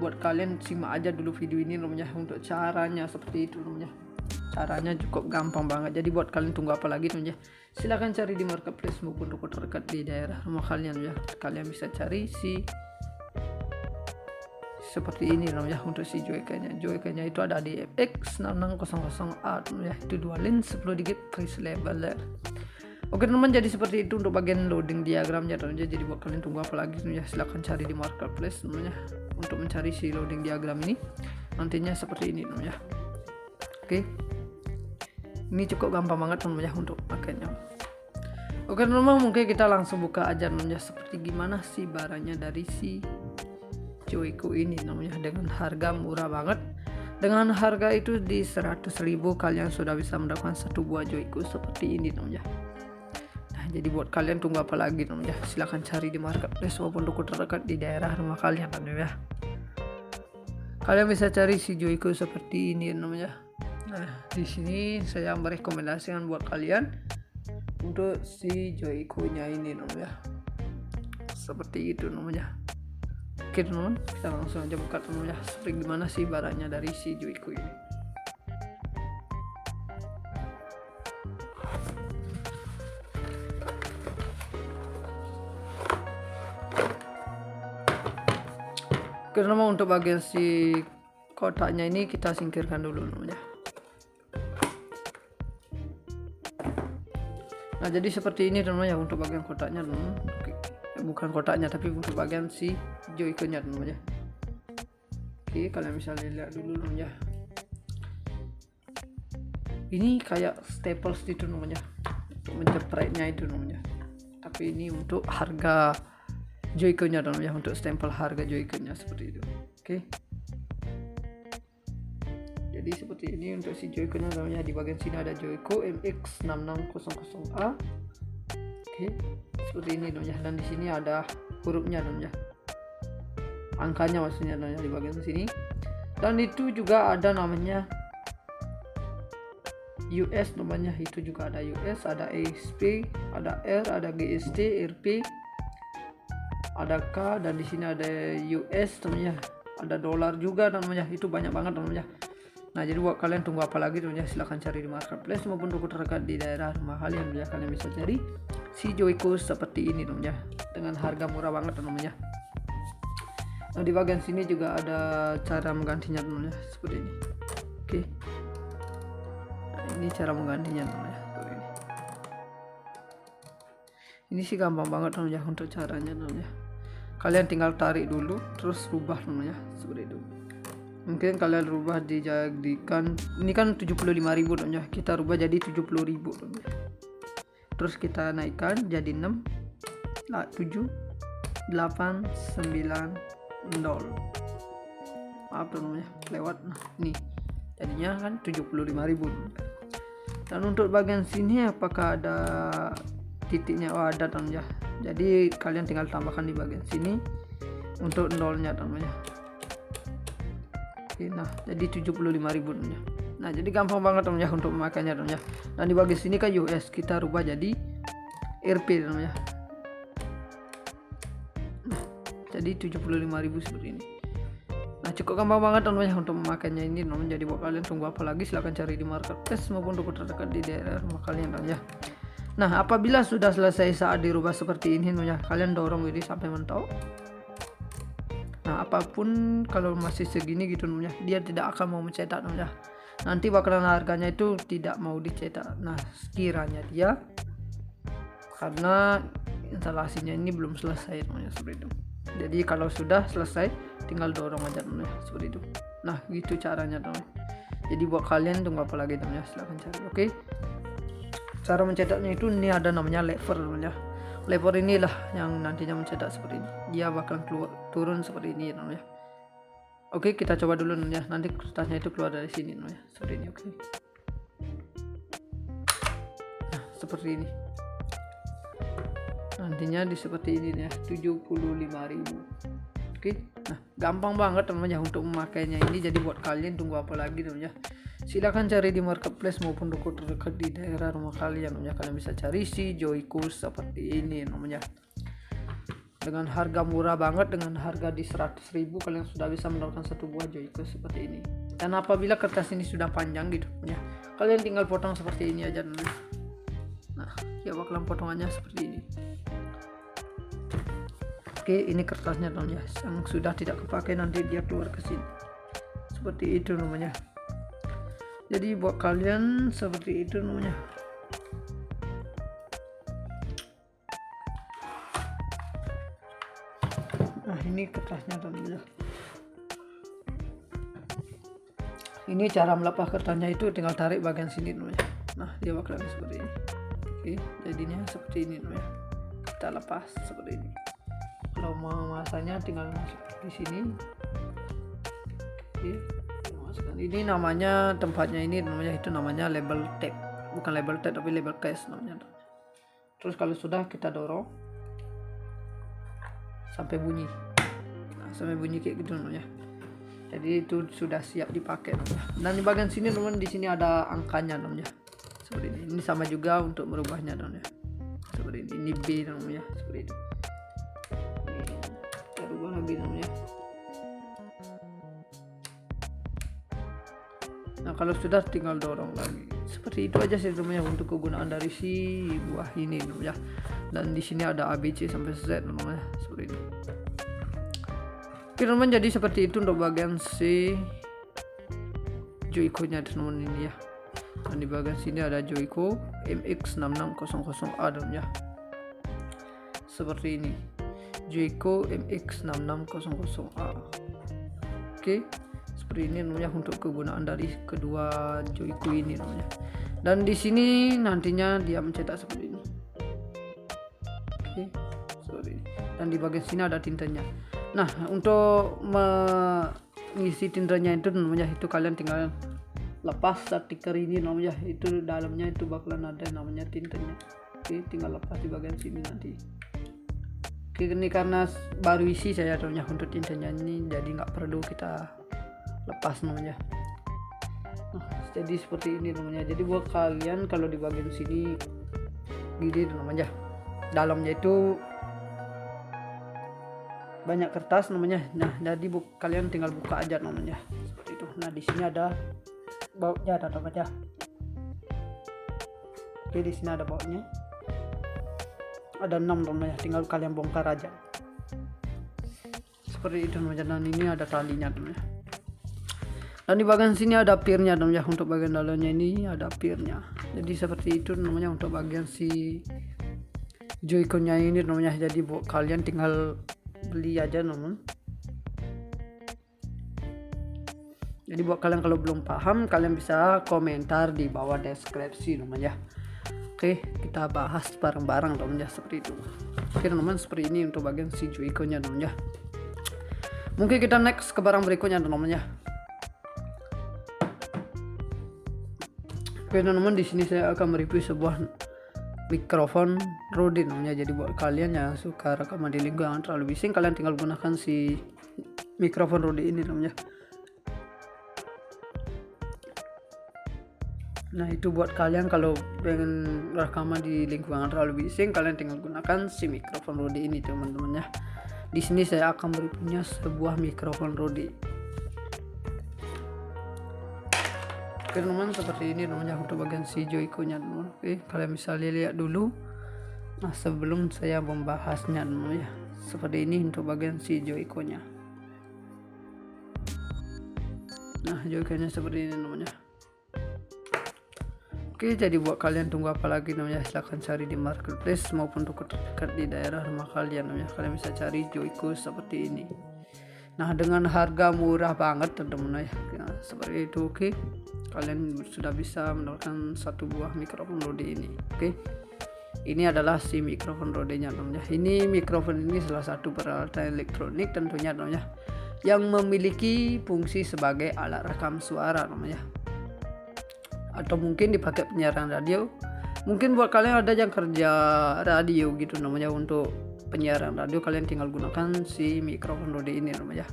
buat kalian simak aja dulu video ini namanya, untuk caranya seperti itu namanya. Caranya cukup gampang banget. Jadi buat kalian tunggu apa lagi namanya, silahkan cari di marketplace maupun toko terdekat di daerah rumah kalian ya. Kalian bisa cari si seperti ini namanya untuk si joykannya. Joykannya itu ada di FX6600A ya, itu dual lens 10 digit face leveler. Oke teman-teman, jadi seperti itu untuk bagian loading diagramnya teman-teman. Jadi buat kalian tunggu apa lagi teman-teman, silahkan cari di marketplace teman-teman untuk mencari si loading diagram ini. Nantinya seperti ini teman-teman. Oke, ini cukup gampang banget teman-teman untuk pakainya. Oke teman-teman, mungkin kita langsung buka aja teman-teman seperti gimana sih barangnya dari si Joico ini namanya, dengan harga murah banget. Dengan harga itu di 100.000 kalian sudah bisa mendapatkan satu buah Joico seperti ini teman-teman. Jadi buat kalian tunggu apa lagi teman-teman, silahkan cari di marketplace maupun toko terdekat di daerah rumah kalian teman-teman ya. Kalian bisa cari si Joico seperti ini teman-teman. Nah, di sini saya merekomendasikan buat kalian untuk si Joico-nya ini teman-teman ya. Seperti itu teman-teman. Oke teman-teman, kita langsung aja buka teman-teman ya, seperti gimana sih barangnya dari si Joico ini. Karena mau untuk bagian si kotaknya ini kita singkirkan dulu namanya. Nah jadi seperti ini teman-teman ya untuk bagian kotaknya teman-teman. Bukan kotaknya tapi untuk bagian si Joico-nya teman-teman ya. Oke, kalian bisa lihat dulu teman-teman ya. Ini kayak staples itu teman-teman ya, untuk menjepretnya itu teman-teman ya. Tapi ini untuk harga Joico-nya teman-teman ya, untuk stempel harga Joico-nya seperti itu. Oke. Jadi seperti ini untuk si Joico-nya teman-teman ya. Di bagian sini ada Joico MX6600A. Oke, seperti ini teman-teman ya. Dan di sini ada hurufnya teman-teman ya. Angkanya maksudnya teman-teman ya, di bagian sini. Dan itu juga ada namanya US namanya, itu juga ada US, ada ESP, ada R, ada GST, RP, ada K, dan di sini ada US teman-teman ya, ada dolar juga teman-teman ya. Itu banyak banget teman-teman ya. Nah jadi buat kalian tunggu apa lagi teman-teman ya, silahkan cari di marketplace maupun toko terdekat di daerah rumah kalian ya. Kalian bisa cari si Joico seperti ini teman-teman ya, dengan harga murah banget teman-teman ya. Nah di bagian sini juga ada cara menggantinya teman-teman ya, seperti ini. Oke, nah, ini cara menggantinya teman-teman ya, seperti ini. Ini sih gampang banget teman-teman ya untuk caranya teman-teman ya. Kalian tinggal tarik dulu terus rubah teman-teman ya, seperti itu. Mungkin kalian rubah dijadikan, ini kan 75.000 teman-teman ya, kita rubah jadi 70.000 teman-teman. Terus kita naikkan jadi 6 7 8 9 0. Maaf teman-teman ya, lewat. Nah ini jadinya kan 75.000. Dan untuk bagian sini apakah ada titiknya? Oh ada teman-teman ya. Jadi kalian tinggal tambahkan di bagian sini untuk nolnya teman-teman ya. Oke, nah jadi 75.000 teman-teman ya. Nah jadi gampang banget teman-teman ya untuk memakainya teman-teman ya. Dan di bagian sini kan US, kita rubah jadi RP teman-teman ya. Nah jadi 75.000 seperti ini. Nah cukup gampang banget teman-teman ya untuk memakainya ini teman-teman. Jadi buat kalian tunggu apa lagi, silahkan cari di marketplace maupun toko terdekat di daerah rumah kalian teman-teman ya. Nah apabila sudah selesai saat dirubah seperti ini teman-teman ya, kalian dorong ini sampai mentok. Nah apapun kalau masih segini gitu teman-teman ya, dia tidak akan mau mencetak teman-teman ya. Nanti bakalan harganya itu tidak mau dicetak. Nah sekiranya dia karena instalasinya ini belum selesai teman-teman ya, seperti itu. Jadi kalau sudah selesai tinggal dorong aja teman-teman ya, seperti itu. Nah gitu caranya teman-teman. Jadi buat kalian tunggu apa lagi teman-teman ya, silahkan cari. Oke, cara mencetaknya itu ini ada namanya lever teman-teman ya. Lever inilah yang nantinya mencetak seperti ini. Dia bakalan turun seperti ini teman-teman ya. Oke, kita coba dulu ya. Nanti kertasnya itu keluar dari sini ya. Seperti ini, oke. Nah, seperti ini. Nantinya di seperti ini ya, 75.000. Oke. Nah, gampang banget teman-teman ya untuk memakainya ini. Jadi buat kalian tunggu apa lagi teman-teman ya. Silahkan cari di marketplace maupun toko terdekat di daerah rumah kalian teman-teman ya. Kalian bisa cari si Joico seperti ini teman-teman ya. Dengan harga murah banget, dengan harga di 100.000 kalian sudah bisa mendapatkan satu buah Joico seperti ini. Dan apabila kertas ini sudah panjang gitu ya, kalian tinggal potong seperti ini aja. Nah ya bakalan potongannya seperti ini. Oke, ini kertasnya namanya, yang sudah tidak kepakai nanti dia keluar ke sini. Seperti itu namanya. Jadi buat kalian seperti itu namanya. Nah, ini kertasnya namanya. Ini cara melepas kertasnya itu tinggal tarik bagian sini namanya. Nah, dia bakalan seperti ini. Oke, jadinya seperti ini namanya. Kita lepas seperti ini. Kalau mau masanya tinggal masuk di sini. Oke, masukkan. Ini namanya tempatnya ini namanya, itu namanya label tape, bukan label tape tapi label case namanya. Terus kalau sudah kita dorong sampai bunyi. Nah, sampai bunyi kayak gitu namanya. Jadi itu sudah siap dipakai namanya. Dan di bagian sini teman, di sini ada angkanya namanya. Seperti ini. Ini sama juga untuk merubahnya namanya. Seperti ini. Ini B namanya, seperti itu. Lagi namanya. Nah, kalau sudah tinggal dorong lagi. Seperti itu aja sih namanya untuk kegunaan dari si buah ini namanya. Dan di sini ada ABC sampai Z namanya, seperti itu. Oke teman, jadi seperti itu untuk bagian si Joyco-nya teman ini ya. Dan di bagian sini ada Joyco MX6600A namanya. Seperti ini. Joyco MX6600A. Oke, seperti ini namanya untuk kegunaan dari kedua Joyco ini namanya. Dan di sini nantinya dia mencetak seperti ini. Oke, seperti ini. Dan di bagian sini ada tintanya. Nah, untuk mengisi tintanya itu namanya, itu kalian tinggal lepas stiker ini namanya. Itu dalamnya itu bakalan ada namanya tintanya. Oke, tinggal lepas di bagian sini nanti. Ini karena baru isi saya namanya untuk tintanya ini, jadi nggak perlu kita lepas namanya. Nah, jadi seperti ini namanya. Jadi buat kalian kalau di bagian sini gini namanya, dalamnya itu banyak kertas namanya. Nah, jadi kalian tinggal buka aja namanya, seperti itu. Nah, di sini ada bautnya namanya. Oke, di sini ada bautnya. Ada 6 namanya, tinggal kalian bongkar aja seperti itu namanya. Dan ini ada talinya namanya. Dan di bagian sini ada pirnya namanya. Untuk bagian dalamnya ini ada pirnya. Jadi seperti itu namanya untuk bagian si Joyco-nya ini namanya. Jadi buat kalian tinggal beli aja namun. Jadi buat kalian kalau belum paham, kalian bisa komentar di bawah deskripsi namanya. Oke, kita bahas bareng-bareng teman-teman, seperti itu. Oke teman-teman, seperti ini untuk bagian si Joyco-nya teman-teman. Mungkin kita next ke barang berikutnya teman-teman. Oke teman-teman, di sini saya akan mereview sebuah mikrofon Rode namanya. Jadi buat kalian yang suka rekaman di lingkungan terlalu bising, kalian tinggal gunakan si mikrofon Rode ini namanya. Nah, itu buat kalian kalau pengen rekaman di lingkungan terlalu bising, kalian tinggal gunakan si mikrofon Rode ini teman-teman ya. Di sini saya akan mereviewnya sebuah mikrofon Rode. Oke teman-teman, seperti ini namanya untuk bagian si Joyco-nya teman. Oke, kalian bisa lihat dulu. Nah, sebelum saya membahasnya teman ya. Seperti ini untuk bagian si Joyco-nya. Nah, Joyco-nya seperti ini namanya. Oke, jadi buat kalian tunggu apa lagi namanya, silahkan cari di marketplace maupun toko terdekat di daerah rumah kalian namanya. Kalian bisa cari Joyco seperti ini. Nah, dengan harga murah banget teman-teman ya. Nah, seperti itu. Oke, kalian sudah bisa mendapatkan satu buah mikrofon Rode ini. Oke, ini adalah si mikrofon Rode-nya teman-teman. Ini mikrofon ini salah satu peralatan elektronik tentunya teman-teman, yang memiliki fungsi sebagai alat rekam suara namanya. Atau mungkin dipakai penyiaran radio. Mungkin buat kalian ada yang kerja radio gitu namanya, untuk penyiaran radio kalian tinggal gunakan si mikrofon Rode ini namanya.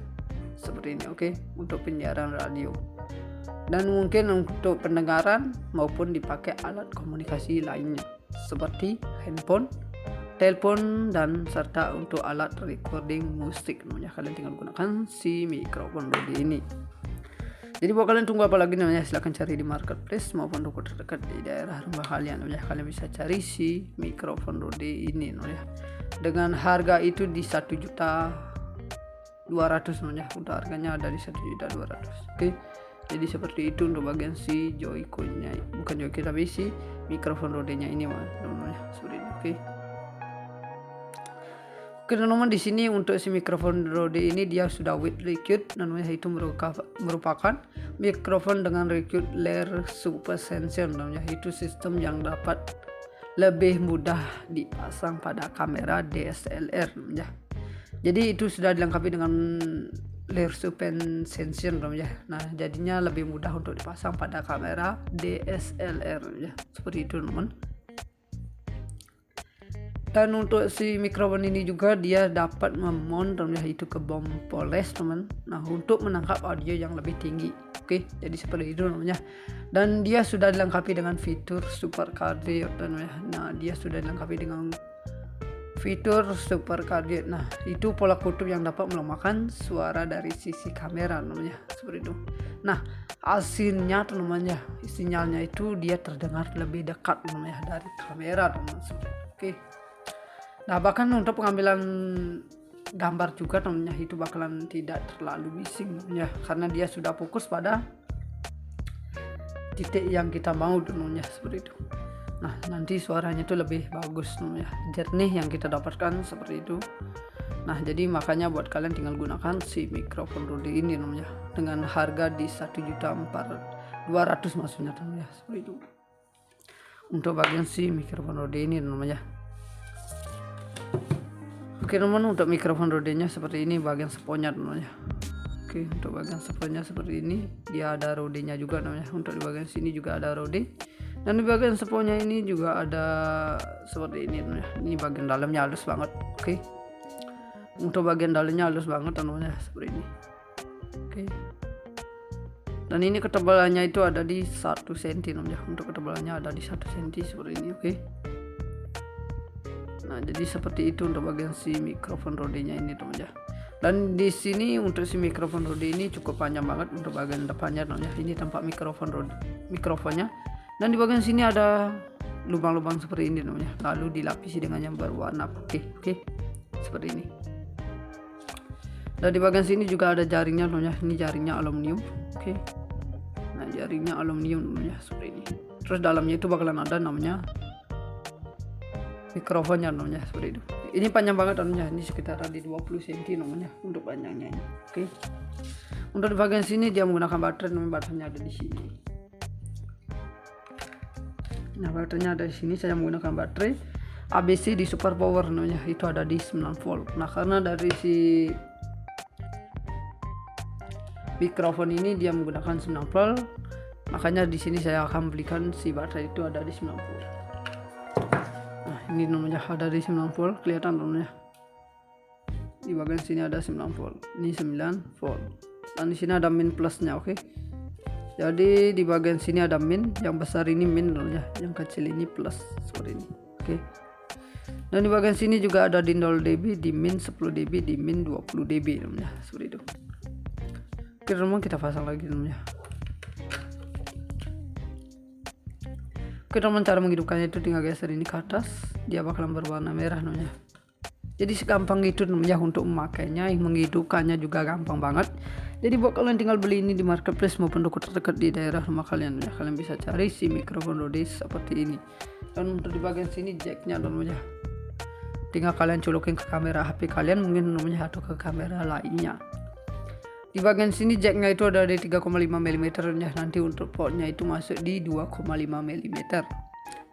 Seperti ini. Oke, untuk penyiaran radio. Dan mungkin untuk pendengaran maupun dipakai alat komunikasi lainnya seperti handphone, telepon, dan serta untuk alat recording musik namanya. Kalian tinggal gunakan si mikrofon Rode ini. Jadi buat kalian tunggu apa lagi namanya, silahkan cari di marketplace maupun toko terdekat di daerah rumah kalian namanya. Kalian bisa cari si mikrofon Rode ini namanya dengan harga itu di 1.200.000 namanya. Untuk harganya ada di 1.200.000. Oke, jadi seperti itu untuk bagian si Joy-Con-nya, bukan Joy-Con tapi si mikrofon Rode-nya ini namanya seperti ini. Oke teman-teman, di sini untuk si mikrofon Rode ini dia sudah with recute namanya, itu merupakan mikrofon dengan recute layer super sensor namanya. Itu sistem yang dapat lebih mudah dipasang pada kamera DSLR namanya. Jadi itu sudah dilengkapi dengan layer super sensor namanya. Nah, jadinya lebih mudah untuk dipasang pada kamera DSLR namanya. Seperti itu teman-teman. Dan untuk si mikrofon ini juga dia dapat memount itu ke bom poles teman. Nah, untuk menangkap audio yang lebih tinggi. Oke, jadi seperti itu namanya. Dan dia sudah dilengkapi dengan fitur super cardiac namanya. Nah, dia sudah dilengkapi dengan fitur super cardiac. Nah, itu pola kutub yang dapat melemahkan suara dari sisi kamera namanya. Seperti itu. Nah, hasilnya namanya, sinyalnya itu dia terdengar lebih dekat namanya dari kamera teman. Oke. Nah, bahkan untuk pengambilan gambar juga namanya itu bakalan tidak terlalu bising namanya, karena dia sudah fokus pada titik yang kita mau namanya seperti itu. Nah, nanti suaranya itu lebih bagus namanya, jernih yang kita dapatkan seperti itu. Nah, jadi makanya buat kalian tinggal gunakan si mikrofon Rode ini namanya dengan harga di 1.200.000 maksudnya namanya seperti itu. Untuk bagian si mikrofon Rode ini namanya. Oke teman, untuk mikrofon Rode-nya seperti ini bagian seponya namanya. Oke, untuk bagian seponya seperti ini, dia ada Rode-nya juga namanya. Untuk di bagian sini juga ada Rode, dan di bagian seponya ini juga ada seperti ini namanya. Ini bagian dalamnya halus banget. Oke, untuk bagian dalamnya halus banget namanya seperti ini. Oke, dan ini ketebalannya itu ada di 1 cm namanya. Untuk ketebalannya ada di 1 cm seperti ini. Oke. Nah, jadi seperti itu untuk bagian si mikrofon Rode-nya ini teman-teman. Dan di sini untuk si mikrofon Rode ini cukup panjang banget untuk bagian depannya teman-teman. Ini tempat mikrofonnya. Dan di bagian sini ada lubang-lubang seperti ini teman-teman. Lalu dilapisi dengan yang berwarna putih. Oke. Seperti ini. Dan di bagian sini juga ada jaringnya teman-teman. Ini jaringnya aluminium. Oke. Nah, jaringnya aluminium teman-teman seperti ini. Terus dalamnya itu bakalan ada namanya mikrofonnya namanya seperti itu. Ini panjang banget namanya, ini sekitar di 20 cm namanya untuk panjangnya ini. Oke. Untuk di bagian sini dia menggunakan baterai, namanya baterainya ada di sini. Nah, baterainya ada di sini, saya menggunakan baterai ABC di super power namanya, itu ada di 9 volt. Nah, karena dari si mikrofon ini dia menggunakan 9 volt, makanya di sini saya akan belikan si baterai itu ada di 9 volt. Ini namanya ada di 9 volt, kelihatan namanya. Di bagian sini ada 9 volt. Ini 9 volt. Dan di sini ada min plusnya, oke. Jadi di bagian sini ada min, yang besar ini min namanya, yang kecil ini plus seperti ini. Oke. Dan di bagian sini juga ada di 0 dB, di min 10 dB, di min 20 dB namanya, seperti itu. Oke, teman, kita pasang lagi namanya. Oke teman, cara menghidupkannya itu tinggal geser ini ke atas, dia bakalan berwarna merah namanya. Jadi segampang itu namanya untuk memakainya, menghidupkannya juga gampang banget. Jadi buat kalian tinggal beli ini di marketplace maupun toko terdekat di daerah rumah kalian ya. Kalian bisa cari si mikrofon Rode seperti ini. Dan untuk di bagian sini jacknya namanya. Tinggal kalian colokin ke kamera HP kalian mungkin namanya atau ke kamera lainnya. Di bagian sini jacknya itu ada di 3,5 mm ya. Nanti untuk portnya itu masuk di 2,5 mm.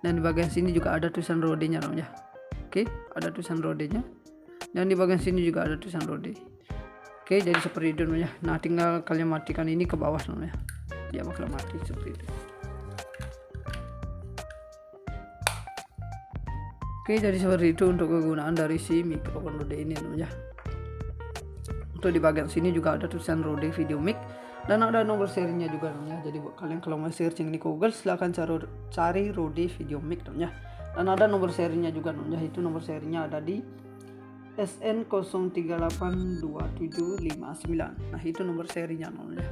Dan di bagian sini juga ada tulisan Rode-nya namanya. Oke, ada tulisan Rode-nya. Dan di bagian sini juga ada tulisan Rode. Oke, jadi seperti itu namanya. Nah, tinggal kalian matikan ini ke bawah namanya. Dia bakal mati seperti itu. Oke, jadi seperti itu untuk kegunaan dari si mikrofon Rode ini namanya. Untuk di bagian sini juga ada tulisan Rode Video Mic dan ada nomor serinya juga namanya. Jadi buat kalian kalau mau searching di Google silahkan cari Rode Video Mic namanya. Dan ada nomor serinya juga namanya. Itu nomor serinya ada di SN0382759. Nah, itu nomor serinya namanya.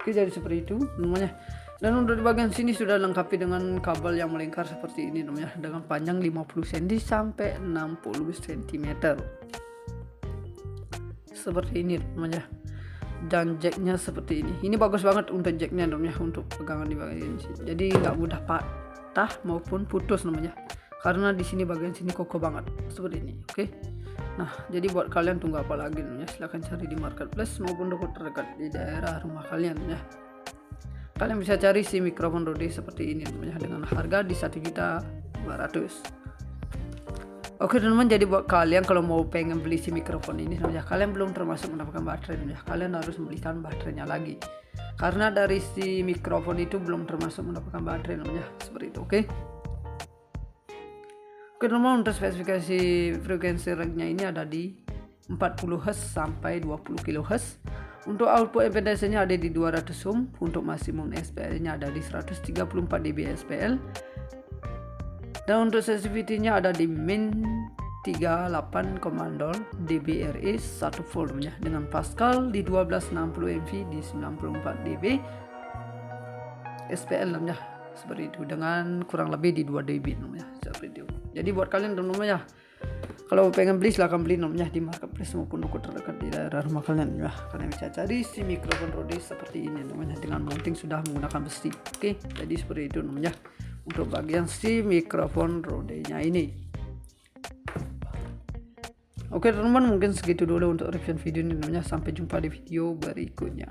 Oke, jadi seperti itu namanya. Dan untuk di bagian sini sudah lengkapi dengan kabel yang melingkar seperti ini namanya, dengan panjang 50 cm sampai 60 cm. Seperti ini namanya. Dan jacknya seperti ini. Ini bagus banget untuk jacknya namanya, untuk pegangan di bagian sini. Jadi nggak mudah patah maupun putus namanya. Karena di sini bagian sini kokoh banget seperti ini. Oke. Nah, jadi buat kalian tunggu apa lagi namanya? Silahkan cari di marketplace maupun toko terdekat di daerah rumah kalian ya. Kalian bisa cari si mikrofon Rode seperti ini namanya, dengan harga di 1.500.000. Oke teman-teman, jadi buat kalian kalau mau pengen beli si mikrofon ini namanya, kalian belum termasuk mendapatkan baterai namanya. Kalian harus membelikan baterainya lagi. Karena dari si mikrofon itu belum termasuk mendapatkan baterai namanya, seperti itu. Oke. Oke teman-teman, untuk spesifikasi frekuensi range-nya ini ada di 40 Hz sampai 20 kHz. Untuk output impedance-nya ada di 200 ohm. Untuk maksimum SPL-nya ada di 134 dB SPL. Dan untuk sensitivity-nya ada di min 38,0 dBRE 1 volt namanya, dengan Pascal di 1260 MV di 94 dB SPL namanya, seperti itu, dengan kurang lebih di 2 dB namanya, seperti itu. Jadi buat kalian teman-teman ya, kalau pengen beli silahkan beli namanya di marketplace maupun toko terdekat di daerah rumah kalian ya. Kalian bisa cari si mikrofon Rode seperti ini namanya, dengan mounting sudah menggunakan besi. Oke, jadi seperti itu namanya untuk bagian si mikrofon Rode-nya ini. Oke teman-teman, mungkin segitu dulu untuk review video ini namanya. Sampai jumpa di video berikutnya.